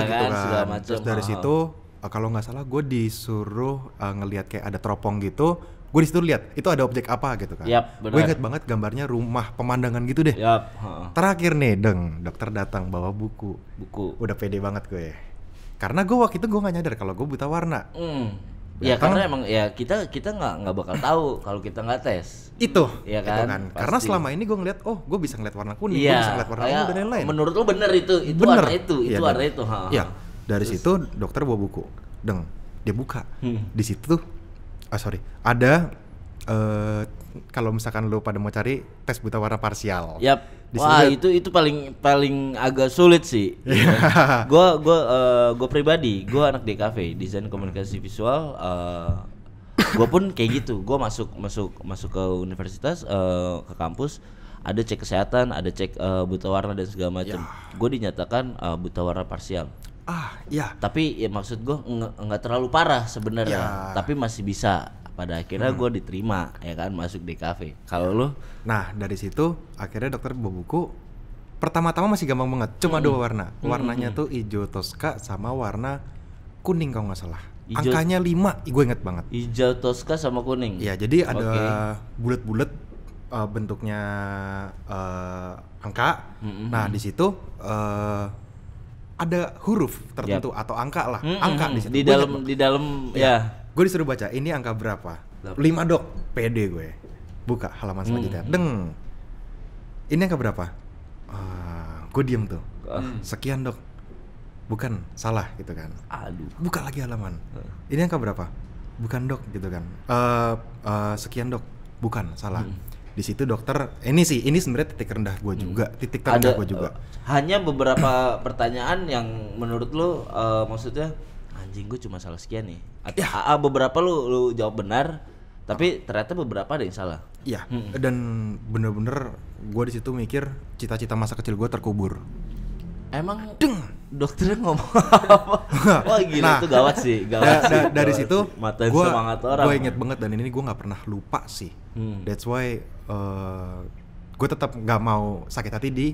Gitu kan. Segala macam. Terus dari situ kalau nggak salah gue disuruh ngelihat kayak ada teropong gitu. Gue disitu lihat itu ada objek apa gitu kan. Gue inget banget gambarnya rumah pemandangan gitu deh. Terakhir nih dokter datang bawa buku. Udah pede banget gue. Karena gue waktu itu gue nggak nyadar kalau gue buta warna. Karena emang kita nggak bakal tahu kalau kita nggak tes. Itu kan. Karena selama ini gue ngeliat gue bisa ngeliat warna kuning, gue bisa ngeliat warna ungu dan lain-lain. Menurut lo bener itu warna itu warna itu. Dari situ dokter bawa buku, dia buka. Di situ ada kalau misalkan lu pada mau cari tes buta warna parsial. Wah, itu paling agak sulit sih. Gue pribadi, gue anak DKV, desain komunikasi visual. Gue pun kayak gitu. Gue masuk ke universitas, ke kampus, ada cek kesehatan, ada cek buta warna dan segala macam. Gue dinyatakan buta warna parsial. Tapi ya maksud gue nggak terlalu parah sebenarnya, tapi masih bisa. Pada akhirnya gue diterima ya kan masuk di kafe. Kalau lo? Nah dari situ akhirnya dokter bawa buku. Pertama-tama masih gampang banget, cuma 2 warna. Warnanya tuh hijau Tosca sama warna kuning kalau nggak salah. Angkanya 5, gue inget banget. Hijau Tosca sama kuning. Iya, jadi ada bulat-bulat bentuknya angka. Nah di situ ada huruf tertentu atau angka lah. Angka di situ. Di dalam ya. Gue disuruh baca, ini angka berapa? 5 dok, pede gue. Buka halaman selanjutnya, ini angka berapa? Gue diem tuh, sekian dok. Bukan, salah gitu kan. Buka lagi halaman, ini angka berapa? Bukan dok gitu kan. Sekian dok, bukan, salah. Di situ dokter, ini sebenarnya titik rendah gue juga, titik terendah gue juga. Hanya beberapa pertanyaan yang menurut lo maksudnya anjing gue cuma salah sekian nih. Atau beberapa lu jawab benar, tapi ternyata beberapa ada yang salah. Iya. Dan bener-bener gue di situ mikir cita-cita masa kecil gue terkubur. Emang dokternya ngomong apa? Wah gila, itu gawat sih. Dari situ gue inget banget dan ini gue nggak pernah lupa sih. That's why gue tetap nggak mau sakit hati di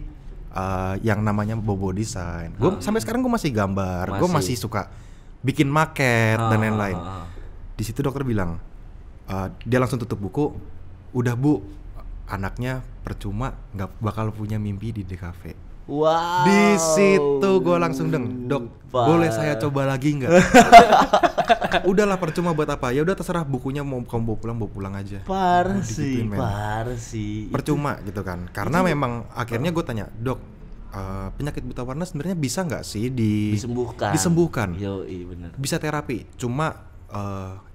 yang namanya bobo desain. Gue sampai sekarang gue masih gambar, gue masih suka bikin maket dan lain-lain. Di situ dokter bilang, dia langsung tutup buku, udah bu, anaknya percuma nggak bakal punya mimpi di DKV. Wow. Di situ gue langsung dok, boleh saya coba lagi nggak? Udahlah percuma buat apa? Ya udah terserah, bukunya mau kamu bawa pulang aja. Parah sih. Percuma gitu kan? Karena memang akhirnya gue tanya, dok. Penyakit buta warna sebenarnya bisa nggak sih disembuhkan? Bener. Bisa terapi, cuma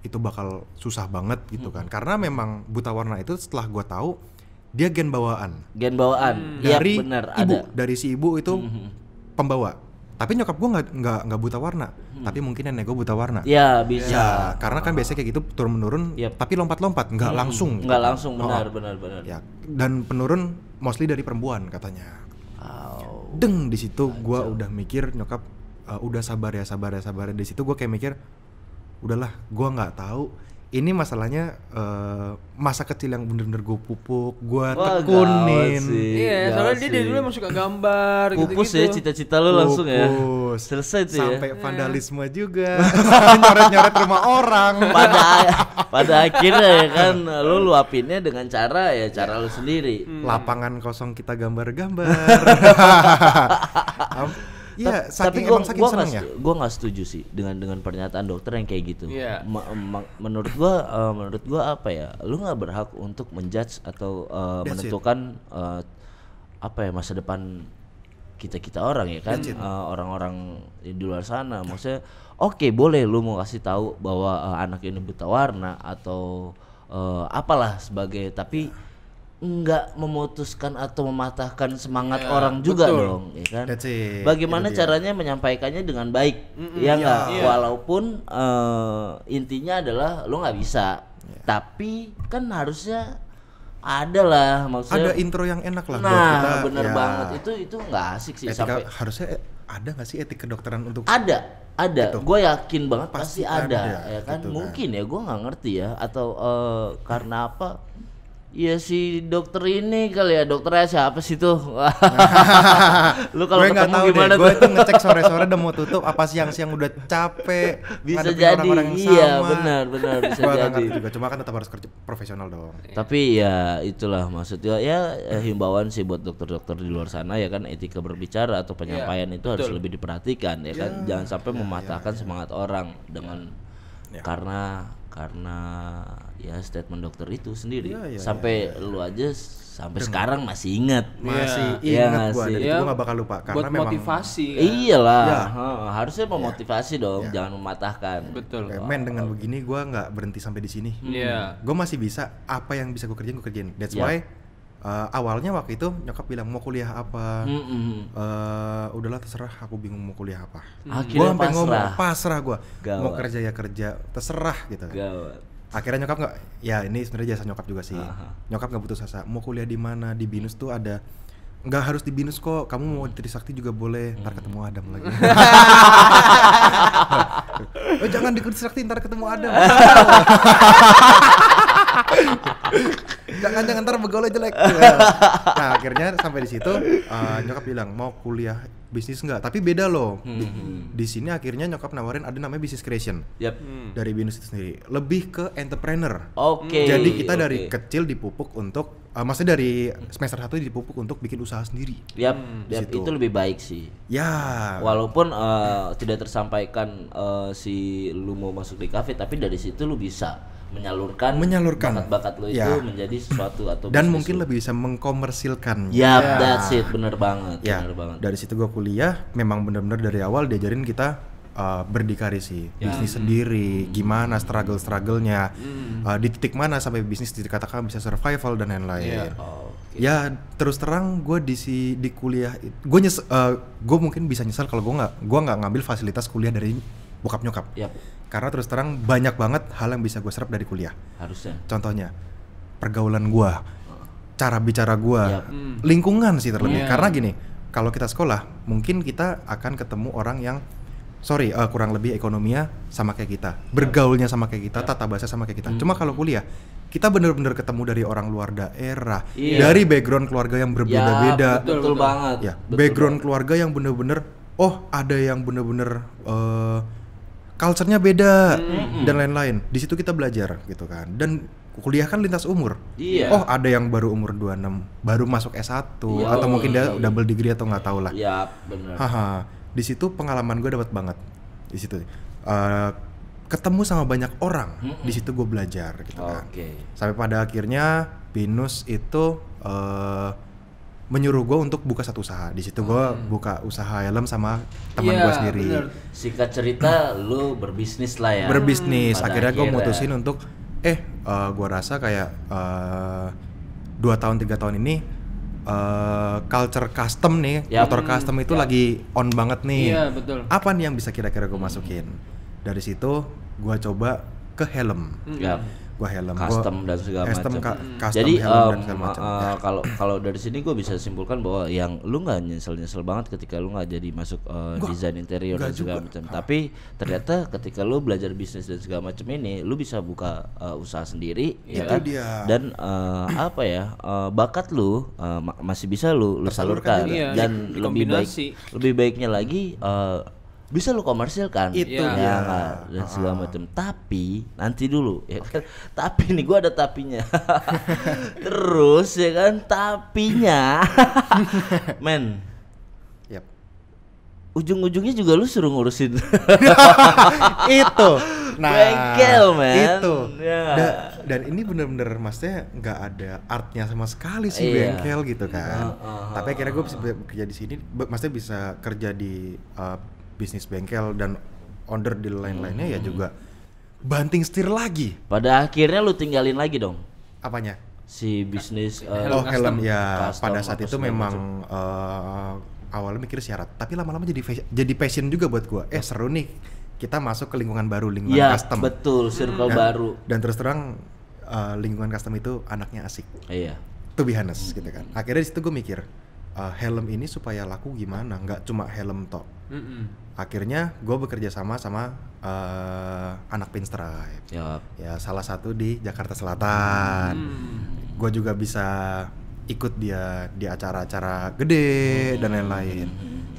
itu bakal susah banget gitu kan. Karena memang buta warna itu setelah gue tahu dia gen bawaan. Gen bawaan. Dari Iya benar ibu, ada. dari si ibu itu pembawa. Tapi nyokap gue nggak buta warna, tapi mungkin nenek gue buta warna. Ya bisa. Ya, karena kan biasanya kayak gitu turun menurun, Yep. tapi lompat-lompat, nggak langsung. Nggak langsung benar. Ya, dan penurun mostly dari perempuan katanya. Oh. Deng di situ gue udah mikir nyokap udah sabar ya. Di situ gue kayak mikir, udahlah, gue nggak tahu. Ini masalahnya masa kecil yang bener-bener gue pupuk, gue Wah, tekunin. gawat sih. Iya, soalnya dia dari dulu emang suka gambar Pupus gitu-gitu. ya cita-cita lu langsung ya. Pupus. Selesai tuh ya. Sampai vandalisme juga. Nyoret-nyoret rumah orang. Pada akhirnya ya kan lu luapinnya dengan cara lu sendiri. Lapangan kosong kita gambar-gambar. Iya, saking seneng ya. Gue nggak setuju sih dengan pernyataan dokter yang kayak gitu. Iya. Menurut gua apa ya? Lu nggak berhak untuk menjudge atau menentukan masa depan kita orang ya kan, orang-orang di luar sana. Maksudnya oke, boleh lu mau kasih tahu bahwa anak ini buta warna atau apalah sebagai, tapi nggak memutuskan atau mematahkan semangat orang juga betul. dong, ya kan? That's it. Bagaimana Itu dia. caranya menyampaikannya dengan baik, ya nggak? Walaupun intinya adalah lo nggak bisa, tapi kan harusnya ada lah, maksudnya. Ada intro yang enak lah buat Nah, kita. bener ya. banget, itu nggak asik sih. Etika, sampai harusnya ada nggak sih etik kedokteran untuk ada, Gitu. gue yakin banget Pasti pasti ada, ada, ya kan? gitu kan. Mungkin ya, gue nggak ngerti ya, atau karena apa? Ya si dokter ini kali ya, dokternya siapa sih tuh? Lu kalau gue nggak ketemu tahu deh, gimana gue tuh? tuh ngecek sore-sore udah mau tutup, apa siang-siang udah capek Bisa ngadepin jadi, orang-orang yang iya sama. benar bisa Gue nggak jadi. ngerti juga, cuma kan tetap harus kerja profesional dong. Tapi ya itulah maksudnya ya, himbauan sih buat dokter-dokter di luar sana ya kan, etika berbicara atau penyampaian itu harus lebih diperhatikan ya kan, jangan sampai mematahkan semangat orang dengan karena ya statement dokter itu sendiri. Sampai lu aja sampai sekarang masih ingat. Masih Iya ingat nggak gue, sih? dan itu gue nggak bakal lupa karena Buat memang motivasi kan? Iyalah, Ya. harusnya memotivasi dong, jangan mematahkan. Betul. kayak, men dengan begini gue nggak berhenti sampai di sini. Iya. Gue masih bisa, apa yang bisa gue kerjain. That's why awalnya waktu itu nyokap bilang mau kuliah apa. Udahlah terserah, aku bingung mau kuliah apa. Gue Akhirnya sampai ngomong pasrah. pasrah gue, mau Gawat. kerja ya kerja, terserah gitu. Gawat. Akhirnya nyokap nggak, ya ini sebenarnya jasa nyokap juga sih. Nyokap nggak putus asa, mau kuliah di mana, di BINUS tuh ada, nggak harus di BINUS kok, kamu mau di Trisakti juga boleh, ntar ketemu Adam lagi. Jangan di Trisakti, ntar ketemu Adam. Jangan ntar begaulnya jelek. Nah akhirnya sampai di situ nyokap bilang mau kuliah bisnis enggak, tapi beda loh. Di sini akhirnya nyokap nawarin ada namanya business creation. Yap. Dari BINUS itu sendiri, lebih ke entrepreneur. Oke. Jadi kita dari oke. kecil dipupuk untuk maksudnya dari semester 1 dipupuk untuk bikin usaha sendiri. Yap, situ. itu lebih baik sih. Ya. Walaupun tidak tersampaikan si lu mau masuk di kafe, tapi dari situ lu bisa menyalurkan bakat-bakat lu itu menjadi sesuatu atau dan bisnis mungkin lu. lebih bisa mengkomersilkan. Yap, that's it, bener banget, Ya, bener banget. dari situ gue kuliah, memang benar-benar dari awal diajarin kita berdikari sih, bisnis sendiri, gimana struggle-strugglenya, di titik mana sampai bisnis dikatakan bisa survival dan lain-lain. Ya terus terang gue di kuliah, gue mungkin bisa nyesal kalau gue nggak ngambil fasilitas kuliah dari bokap nyokap. Yap. Karena terus terang banyak banget hal yang bisa gue serap dari kuliah. Harusnya. Contohnya pergaulan gue, cara bicara gue, lingkungan sih terlebih. Karena gini, kalau kita sekolah mungkin kita akan ketemu orang yang kurang lebih ekonominya sama kayak kita, bergaulnya sama kayak kita, tata bahasa sama kayak kita. Cuma kalau kuliah kita bener-bener ketemu dari orang luar daerah, dari background keluarga yang berbeda-beda. Betul banget. Ya, background keluarga yang bener-bener, ada yang bener-bener culture-nya beda dan lain-lain. Di situ kita belajar gitu kan. Dan kuliah kan lintas umur. Iya. Ada yang baru umur 26, baru masuk S1 atau mungkin dia double degree atau nggak tahu lah. Iya, benar. Di situ pengalaman gue dapat banget. Di situ ketemu sama banyak orang. Di situ gue belajar gitu kan. Sampai pada akhirnya BINUS itu menyuruh gue untuk buka satu usaha. Di situ gue buka usaha helm sama teman gue sendiri. Bener. Singkat cerita, lu berbisnis lah ya. Berbisnis. Pada Akhirnya gue mutusin untuk gue rasa kayak 2 tahun 3 tahun ini culture custom nih, motor custom itu lagi on banget nih. Iya, betul. Apa nih yang bisa kira-kira gue masukin? Dari situ gue coba ke helm. Gue helm custom dan segala macam. Custom Jadi helm dan segala macam. kalau dari sini gue bisa simpulkan bahwa yang lu nggak nyesel banget ketika lu nggak jadi masuk desain interior dan segala macam. Tapi ternyata ketika lu belajar bisnis dan segala macam ini, lu bisa buka usaha sendiri, ya kan? Dan bakat lu masih bisa lu salurkan dan lebih baiknya lagi. Bisa lu komersilkan itu dan segala macam. Tapi nanti dulu ya kan. Tapi nih gua ada tapinya. Terus ya kan tapinya. Men. Yep. Ujung-ujungnya juga lu suruh ngurusin itu. Nah, bengkel, men. Itu. Ya. Dan ini bener-bener maksudnya nggak ada artnya sama sekali sih bengkel gitu kan. Tapi akhirnya gue bisa kerja di sini, maksudnya bisa kerja di bisnis bengkel dan owner di lain-lainnya ya juga banting setir lagi. Pada akhirnya lu tinggalin lagi dong. Apanya? Si bisnis helm ya. Pada saat itu memang awalnya mikir syarat, tapi lama-lama jadi passion juga buat gua. Seru nih. Kita masuk ke lingkungan baru, lingkungan custom. Betul, circle baru. Dan terus terang lingkungan custom itu anaknya asik. Iya. To be honest gitu kan. Akhirnya di situ gue mikir, helm ini supaya laku gimana? Nggak cuma helm tok. Akhirnya gue bekerja sama anak Pinstripe. Ya salah satu di Jakarta Selatan. Gue juga bisa ikut dia di acara-acara gede dan lain-lain.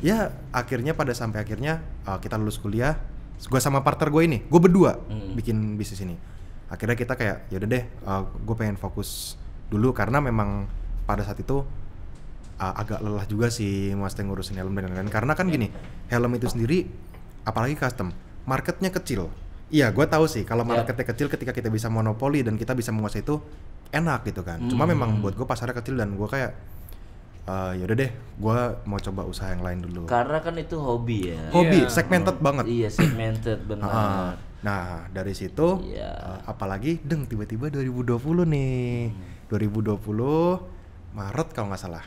Ya akhirnya sampai akhirnya kita lulus kuliah. Gue sama partner gue ini, gue berdua bikin bisnis ini. Akhirnya kita kayak yaudah deh, gue pengen fokus dulu karena memang pada saat itu agak lelah juga sih maksudnya ngurusin helm dan lain-lain. Karena kan gini, helm itu sendiri apalagi custom, marketnya kecil. Iya, gue tahu sih kalau marketnya kecil ketika kita bisa monopoli dan kita bisa menguasai itu enak gitu kan. Cuma memang buat gue pasarnya kecil dan gue kayak yaudah deh, gue mau coba usaha yang lain dulu. Karena kan itu hobi ya. Hobi, segmented banget. Iya, segmented benar. Nah dari situ, apalagi tiba-tiba 2020 nih, 2020 Maret kalau nggak salah,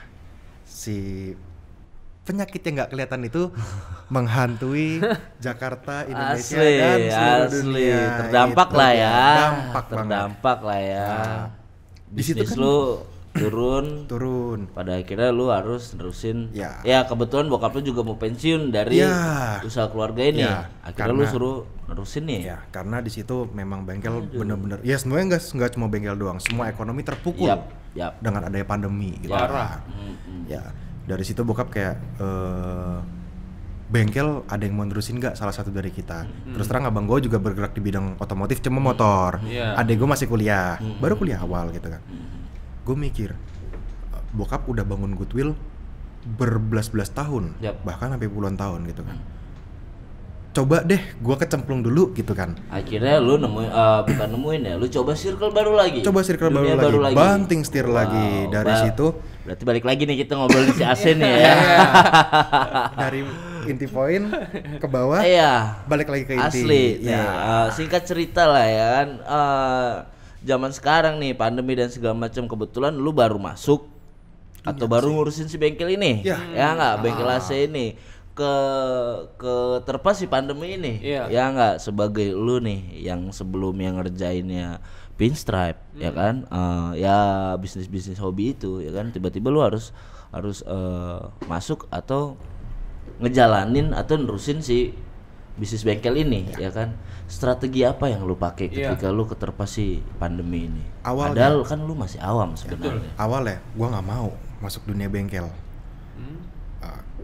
si penyakit yang nggak kelihatan itu menghantui Jakarta, Indonesia dan seluruh dunia. Terdampak itu lah ya. Terdampak lah ya. Di situ kan lu turun. Pada akhirnya lu harus nerusin. Ya kebetulan bokap lu juga mau pensiun dari usaha keluarga ini. Akhirnya lu suruh nerusin nih. Ya, karena di situ memang bengkel bener-bener. Ya semuanya nggak cuma bengkel doang. Semua ekonomi terpukul dengan adanya pandemi. Gitu. Ya, dari situ bokap kayak bengkel ada yang mau nerusin nggak? Salah satu dari kita. Terus terang abang gue juga bergerak di bidang otomotif, cuma motor. Adek gue masih kuliah, baru kuliah awal gitu kan. Gue mikir, bokap udah bangun Goodwill berbelas-belas tahun, bahkan sampai puluhan tahun gitu kan. Coba deh, gue kecemplung dulu gitu kan. Akhirnya lu bukan nemuin ya, lu coba circle baru lagi. Baru lagi. Banting setir lagi. Dari situ. Berarti balik lagi nih kita ngobrol di si Asen ya. Dari inti poin ke bawah. Balik lagi ke inti. Asli. Singkat cerita lah ya kan. Zaman sekarang nih pandemi dan segala macam, kebetulan lu baru masuk atau baru ngurusin si bengkel ini. Ya enggak, bengkel AC ini. Terpas si pandemi ini. Ya enggak, sebagai lu nih yang sebelumnya ngerjainnya Pinstripe, ya kan, ya bisnis hobi itu, ya kan, tiba-tiba lu harus masuk atau ngejalanin atau nerusin si bisnis bengkel ini, ya kan. Strategi apa yang lu pakai ketika lu keterpas si pandemi ini? Padahal kan lu masih awam sebenarnya. Awalnya gua nggak mau masuk dunia bengkel.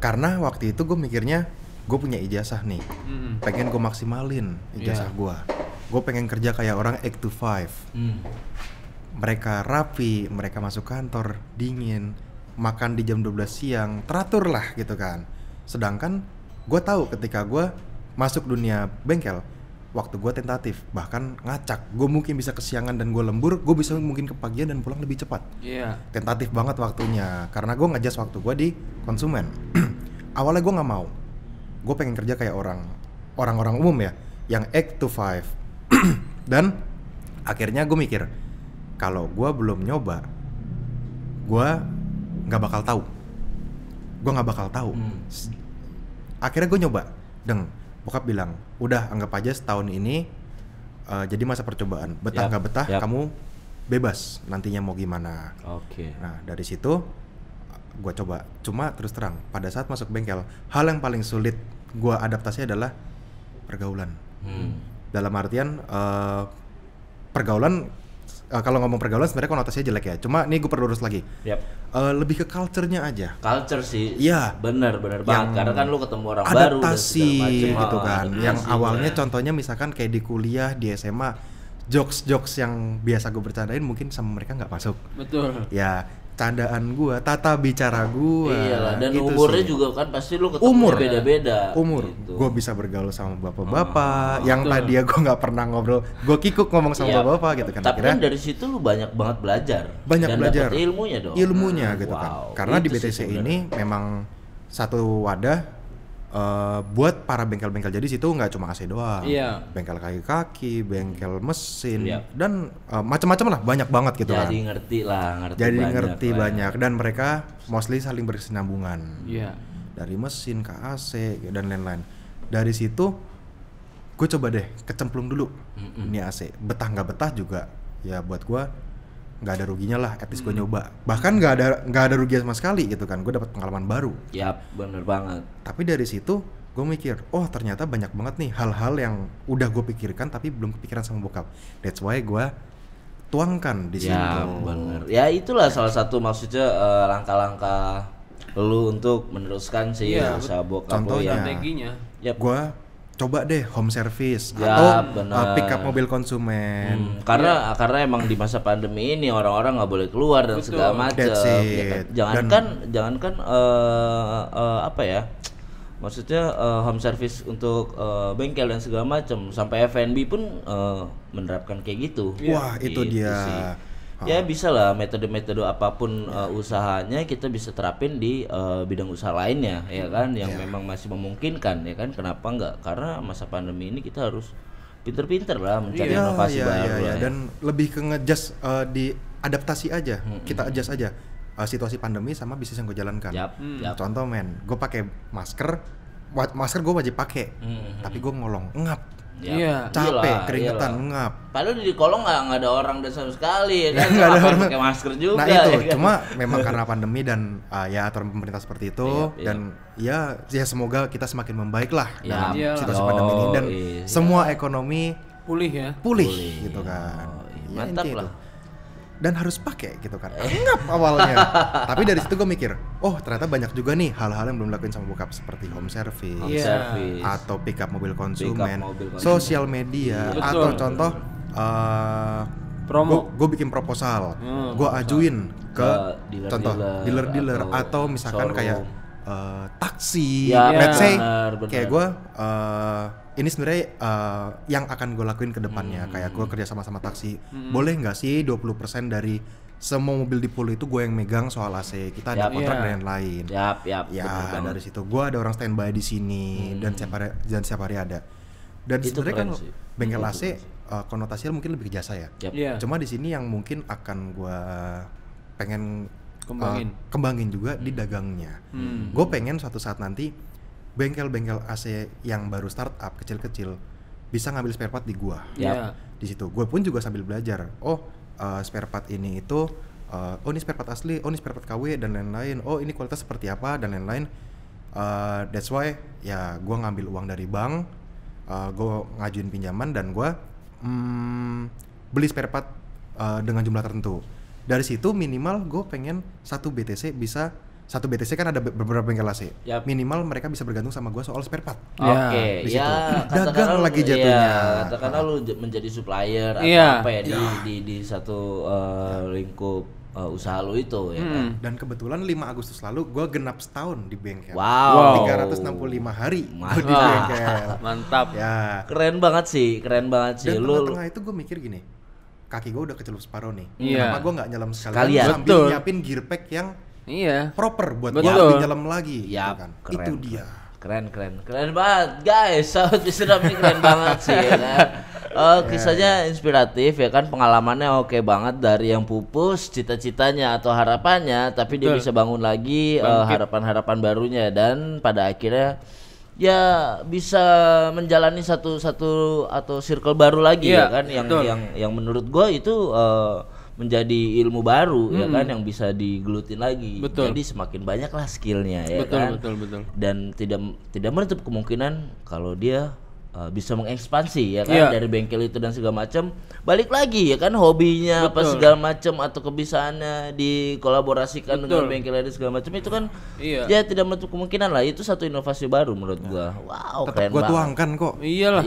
Karena waktu itu gue mikirnya gue punya ijazah nih, pengen gue maksimalin ijazah gue pengen kerja kayak orang 8 to 5. Mereka rapi, mereka masuk kantor dingin, makan di jam 12 siang, teratur lah gitu kan. Sedangkan gue tahu ketika gue masuk dunia bengkel, waktu gue tentatif, bahkan ngacak, gue mungkin bisa kesiangan dan gue lembur, gue bisa mungkin kepagian dan pulang lebih cepat. Tentatif banget waktunya, karena gue ngejas waktu gue di konsumen. Awalnya gue nggak mau, gue pengen kerja kayak orang-orang umum ya, yang 8 to 5. Dan akhirnya gue mikir, kalau gue belum nyoba, gue nggak bakal tahu. Akhirnya gue nyoba, bokap bilang, udah anggap aja setahun ini jadi masa percobaan. Betah nggak betah, kamu bebas nantinya mau gimana. Oke. Nah dari situ gue coba. Cuma terus terang, pada saat masuk bengkel, hal yang paling sulit gue adaptasi adalah pergaulan. Dalam artian pergaulan, kalau ngomong pergaulan sebenarnya konotasinya jelek ya. Cuma nih gue perlu lurus lagi. Lebih ke culture-nya aja. Culture sih. Iya. Bener banget. Karena kan lu ketemu orang baru dan adaptasi segala gitu kan. Yang adaptasi, awalnya contohnya misalkan kayak di kuliah, di SMA, jokes yang biasa gue bercandain mungkin sama mereka nggak masuk. Betul. Ya candaan gue, tata bicara gue. Iyalah, dan gitu umurnya sih. juga kan pasti lu ketemu beda-beda. Gitu. Gue bisa bergaul sama bapak-bapak yang tadi ya gue nggak pernah ngobrol, gue kikuk ngomong sama bapak gitu kan. Tapi kan dari situ lu banyak banget belajar. Dan dapet ilmunya dong. Gitu kan. Karena di BTC ini memang satu wadah buat para bengkel-bengkel. Jadi situ nggak cuma AC doang, bengkel kaki-kaki, bengkel mesin, dan macam-macam lah, banyak banget gitu kan. Jadi ngerti banyak. Dan mereka mostly saling berkesinambungan. Dari mesin ke AC dan lain-lain. Dari situ gue coba deh kecemplung dulu ini AC. Betah nggak betah juga ya buat gue nggak ada ruginya lah, at least gue nyoba. Bahkan nggak ada rugi sama sekali gitu kan, gue dapat pengalaman baru. Bener banget. Tapi dari situ gue mikir, oh ternyata banyak banget nih hal-hal yang udah gue pikirkan tapi belum kepikiran sama bokap. That's why gue tuangkan di situ. Bener. Ya itulah salah satu maksudnya langkah-langkah lu untuk meneruskan sih usaha bokap. Contohnya, strateginya. Gue coba deh home service atau pick up mobil konsumen. Karena emang di masa pandemi ini orang-orang nggak boleh keluar dan segala macam. Ya kan? Jangankan apa ya? Maksudnya home service untuk bengkel dan segala macam, sampai F&B pun menerapkan kayak gitu. Wah, itu gitu dia. sih. Ya bisa lah metode-metode apapun usahanya kita bisa terapin di bidang usaha lainnya ya kan, yang memang masih memungkinkan ya kan. Kenapa enggak? Karena masa pandemi ini kita harus pinter-pinter lah mencari inovasi baru lah. Dan lebih ke nge-adjust di adaptasi aja. Kita adjust aja situasi pandemi sama bisnis yang gue jalankan. Contoh gue pakai masker gue wajib pakai, tapi gue ngolong ngap. Capek, keringetan, ngap. Padahal di kolong nggak ada orang dan sama sekali ya kan, nggak ada orang pakai masker juga. Nah itu, ya kan? cuma memang karena pandemi dan ya aturan pemerintah seperti itu, dan ya semoga kita semakin membaik lah dalam situasi pandemi ini dan semua ekonomi pulih gitu kan. Mantap lah. Dan harus pakai gitu kan. Ngap awalnya. Tapi dari situ gue mikir, oh ternyata banyak juga nih hal-hal yang belum dilakuin sama bokap, seperti home service, atau pick up mobil konsumen, sosial media, atau contoh promo. Gue bikin proposal, gue ajuin ke contoh dealer-dealer atau misalkan kayak taksi, let's say kayak gue ini sebenarnya yang akan gue lakuin ke depannya. Kayak gue kerja sama taksi, boleh nggak sih 20% dari semua mobil di pool itu gue yang megang soal AC, kita ada kontrak dan lain-lain. Dari situ gue ada orang standby di sini dan setiap hari ada. Dan sebenarnya kan bengkel AC konotasinya mungkin lebih ke jasa ya. Cuma di sini yang mungkin akan gue pengen kembangin juga di dagangnya. Gue pengen suatu saat nanti bengkel-bengkel AC yang baru startup kecil-kecil bisa ngambil spare part di gua. Di situ gue pun juga sambil belajar. Spare part ini itu ini spare part asli, ini spare part KW dan lain-lain. Ini kualitas seperti apa dan lain-lain. That's why ya gua ngambil uang dari bank, gua ngajuin pinjaman dan gua beli spare part dengan jumlah tertentu. Dari situ minimal gue pengen satu BTC kan ada beberapa bengkel AC. Minimal mereka bisa bergantung sama gue soal spare part. Di situ. Dagang lagi jatuhnya. Katakanlah lu menjadi supplier atau apa ya di satu lingkup usaha lu itu ya kan. Dan kebetulan 5 Agustus lalu gue genap setahun di bengkel. 365 hari di bengkel. Mantap. Keren banget sih. Dan tengah-tengah itu gue mikir gini, kaki gue udah kecelup separuh nih. Kenapa gue nggak nyelam sekalian sambil nyiapin gear pack yang proper buat gue lebih nyelam lagi. Kan? Keren, itu dia. Keren banget guys. Sahabat Bisram ini keren banget sih ya kan. Kisahnya inspiratif ya kan, pengalamannya oke banget dari yang pupus cita-citanya atau harapannya, tapi dia bisa bangun lagi harapan-harapan barunya, dan pada akhirnya ya bisa menjalani satu atau circle baru lagi ya kan, yang menurut gua itu menjadi ilmu baru ya kan, yang bisa digelutin lagi. Jadi semakin banyak lah skillnya ya kan. Betul. Dan tidak menutup kemungkinan kalau dia bisa mengekspansi ya kan, dari bengkel itu dan segala macam, balik lagi ya kan, hobinya apa segala macam atau kebiasaannya dikolaborasikan dengan bengkel dan segala macam, itu kan ya tidak menutup kemungkinan lah, itu satu inovasi baru menurut gua. Wow, tetap gua tuangkan kok. Iyalah.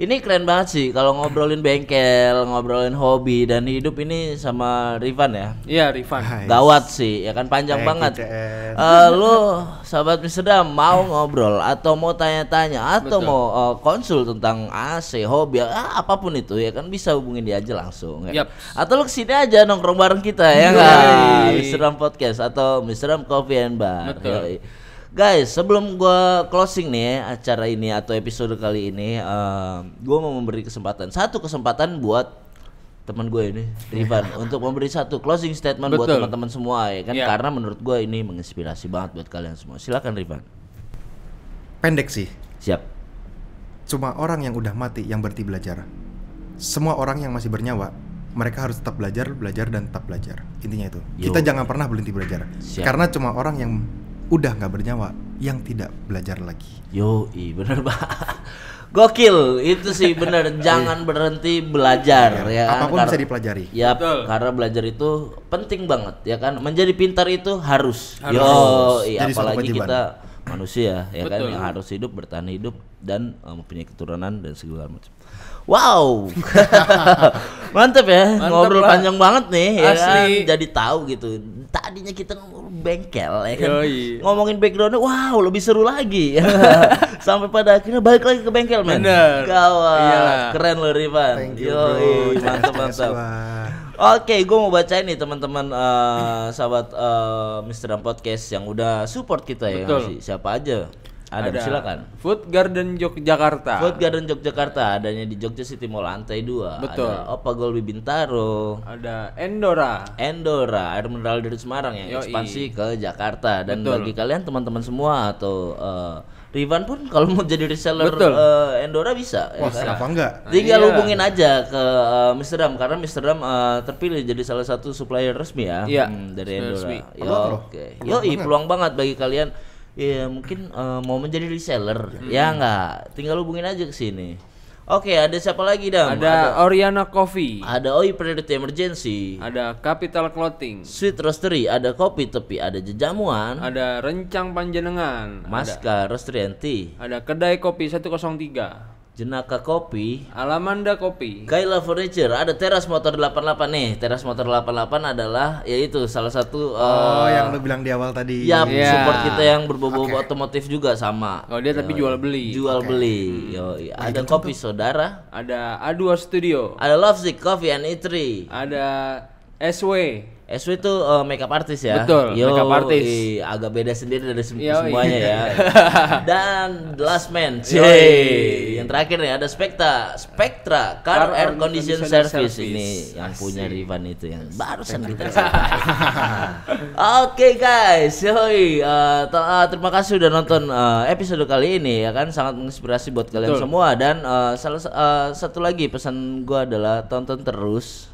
Ini keren banget sih kalau ngobrolin bengkel, ngobrolin hobi dan hidup ini sama Rifan ya. Iya, Rifan. Gawat sih, ya kan, panjang banget. Lu sahabat Mr. Dam mau ngobrol atau mau tanya-tanya atau mau konsul tentang AC, hobi, apapun itu ya kan, bisa hubungin dia aja langsung ya. Atau lu kesini aja nongkrong bareng kita ya kan, Mr. Dam Podcast atau Mr. Dam Coffee and Bar. Guys, sebelum gua closing nih acara ini atau episode kali ini, gua mau memberi satu kesempatan buat teman gue ini, Rifan, untuk memberi satu closing statement buat teman-teman semua ya kan, karena menurut gue ini menginspirasi banget buat kalian semua. Silakan Rifan. Pendek sih. Siap. Cuma orang yang udah mati yang berhenti belajar. Semua orang yang masih bernyawa, mereka harus tetap belajar dan tetap belajar. Intinya itu. Kita jangan pernah berhenti belajar. Karena cuma orang yang udah nggak bernyawa yang tidak belajar lagi. Bener banget. Gokil, itu sih bener. Jangan berhenti belajar ya kan? Apapun bisa dipelajari. Ya, karena belajar itu penting banget ya kan. Menjadi pintar itu harus. Apalagi kita manusia ya kan, yang harus hidup, bertahan hidup dan mempunyai keturunan dan segala macam. Wow. Mantep ya, ngobrol panjang banget nih ya kan? Jadi tahu gitu. Tadinya kita ngomong bengkel ya kan, ngomongin backgroundnya, wow, lebih seru lagi. Sampai pada akhirnya balik lagi ke bengkel, men. Gawat, keren lo Rifan. Mantap. Oke, gue mau bacain nih teman-teman sahabat Mr. Dam Podcast yang udah support kita ya. Siapa aja? Ada, silakan. Food Garden Yogyakarta. Adanya di Jogja City Mall lantai 2. Ada Opa Golbi Bintaro. Ada Endora, air mineral dari Semarang yang ekspansi ke Jakarta. Dan bagi kalian teman-teman semua atau Rifan pun kalau mau jadi reseller Endora bisa. Wah, kenapa enggak? Tinggal hubungin aja ke Mr. Dam, karena Mr. Dam terpilih jadi salah satu supplier resmi ya, dari Endora. Peluang banget bagi kalian. Ya mungkin mau menjadi reseller, ya enggak, tinggal hubungin aja ke sini. Oke, ada siapa lagi Dam? Ada Oriana Coffee, ada OI Priority Emergency, ada Capital Clothing, Sweet Roastery, ada Kopi Tepi, ada Jejamuan, ada Rencang Panjenengan, Maska Roastery and Tea, ada Kedai Kopi 103, Jenaka Kopi, Alamanda Kopi, Kaila Furniture, ada Teras Motor 88 nih. Teras Motor 88 adalah yaitu salah satu yang lu bilang di awal tadi. Support kita yang berbau otomotif juga sama. Dia tapi jual beli. Ada Kopi Saudara, ada A2 Studio, ada Lovesick Coffee and Eatery, ada SW itu makeup artist ya. Betul, makeup artist. Agak beda sendiri dari semuanya ya. Dan The Last Man. Yang terakhir nih ada Spectra Car Air Condition Service. Ini yang punya Rifan itu yang barusan kita. Oke guys, terima kasih udah nonton episode kali ini ya kan, sangat menginspirasi buat kalian semua. Dan salah satu lagi pesan gua adalah tonton terus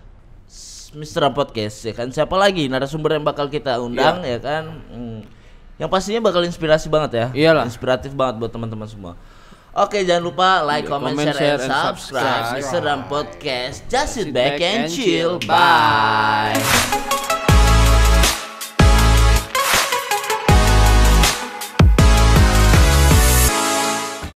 Mr. Dam Podcast ya kan. Siapa lagi narasumber yang bakal kita undang ya kan, yang pastinya bakal inspirasi banget ya. Inspiratif banget buat teman-teman semua. Oke, jangan lupa like, comment, share, and subscribe Mr. Dam Podcast. Just sit back and chill. Bye.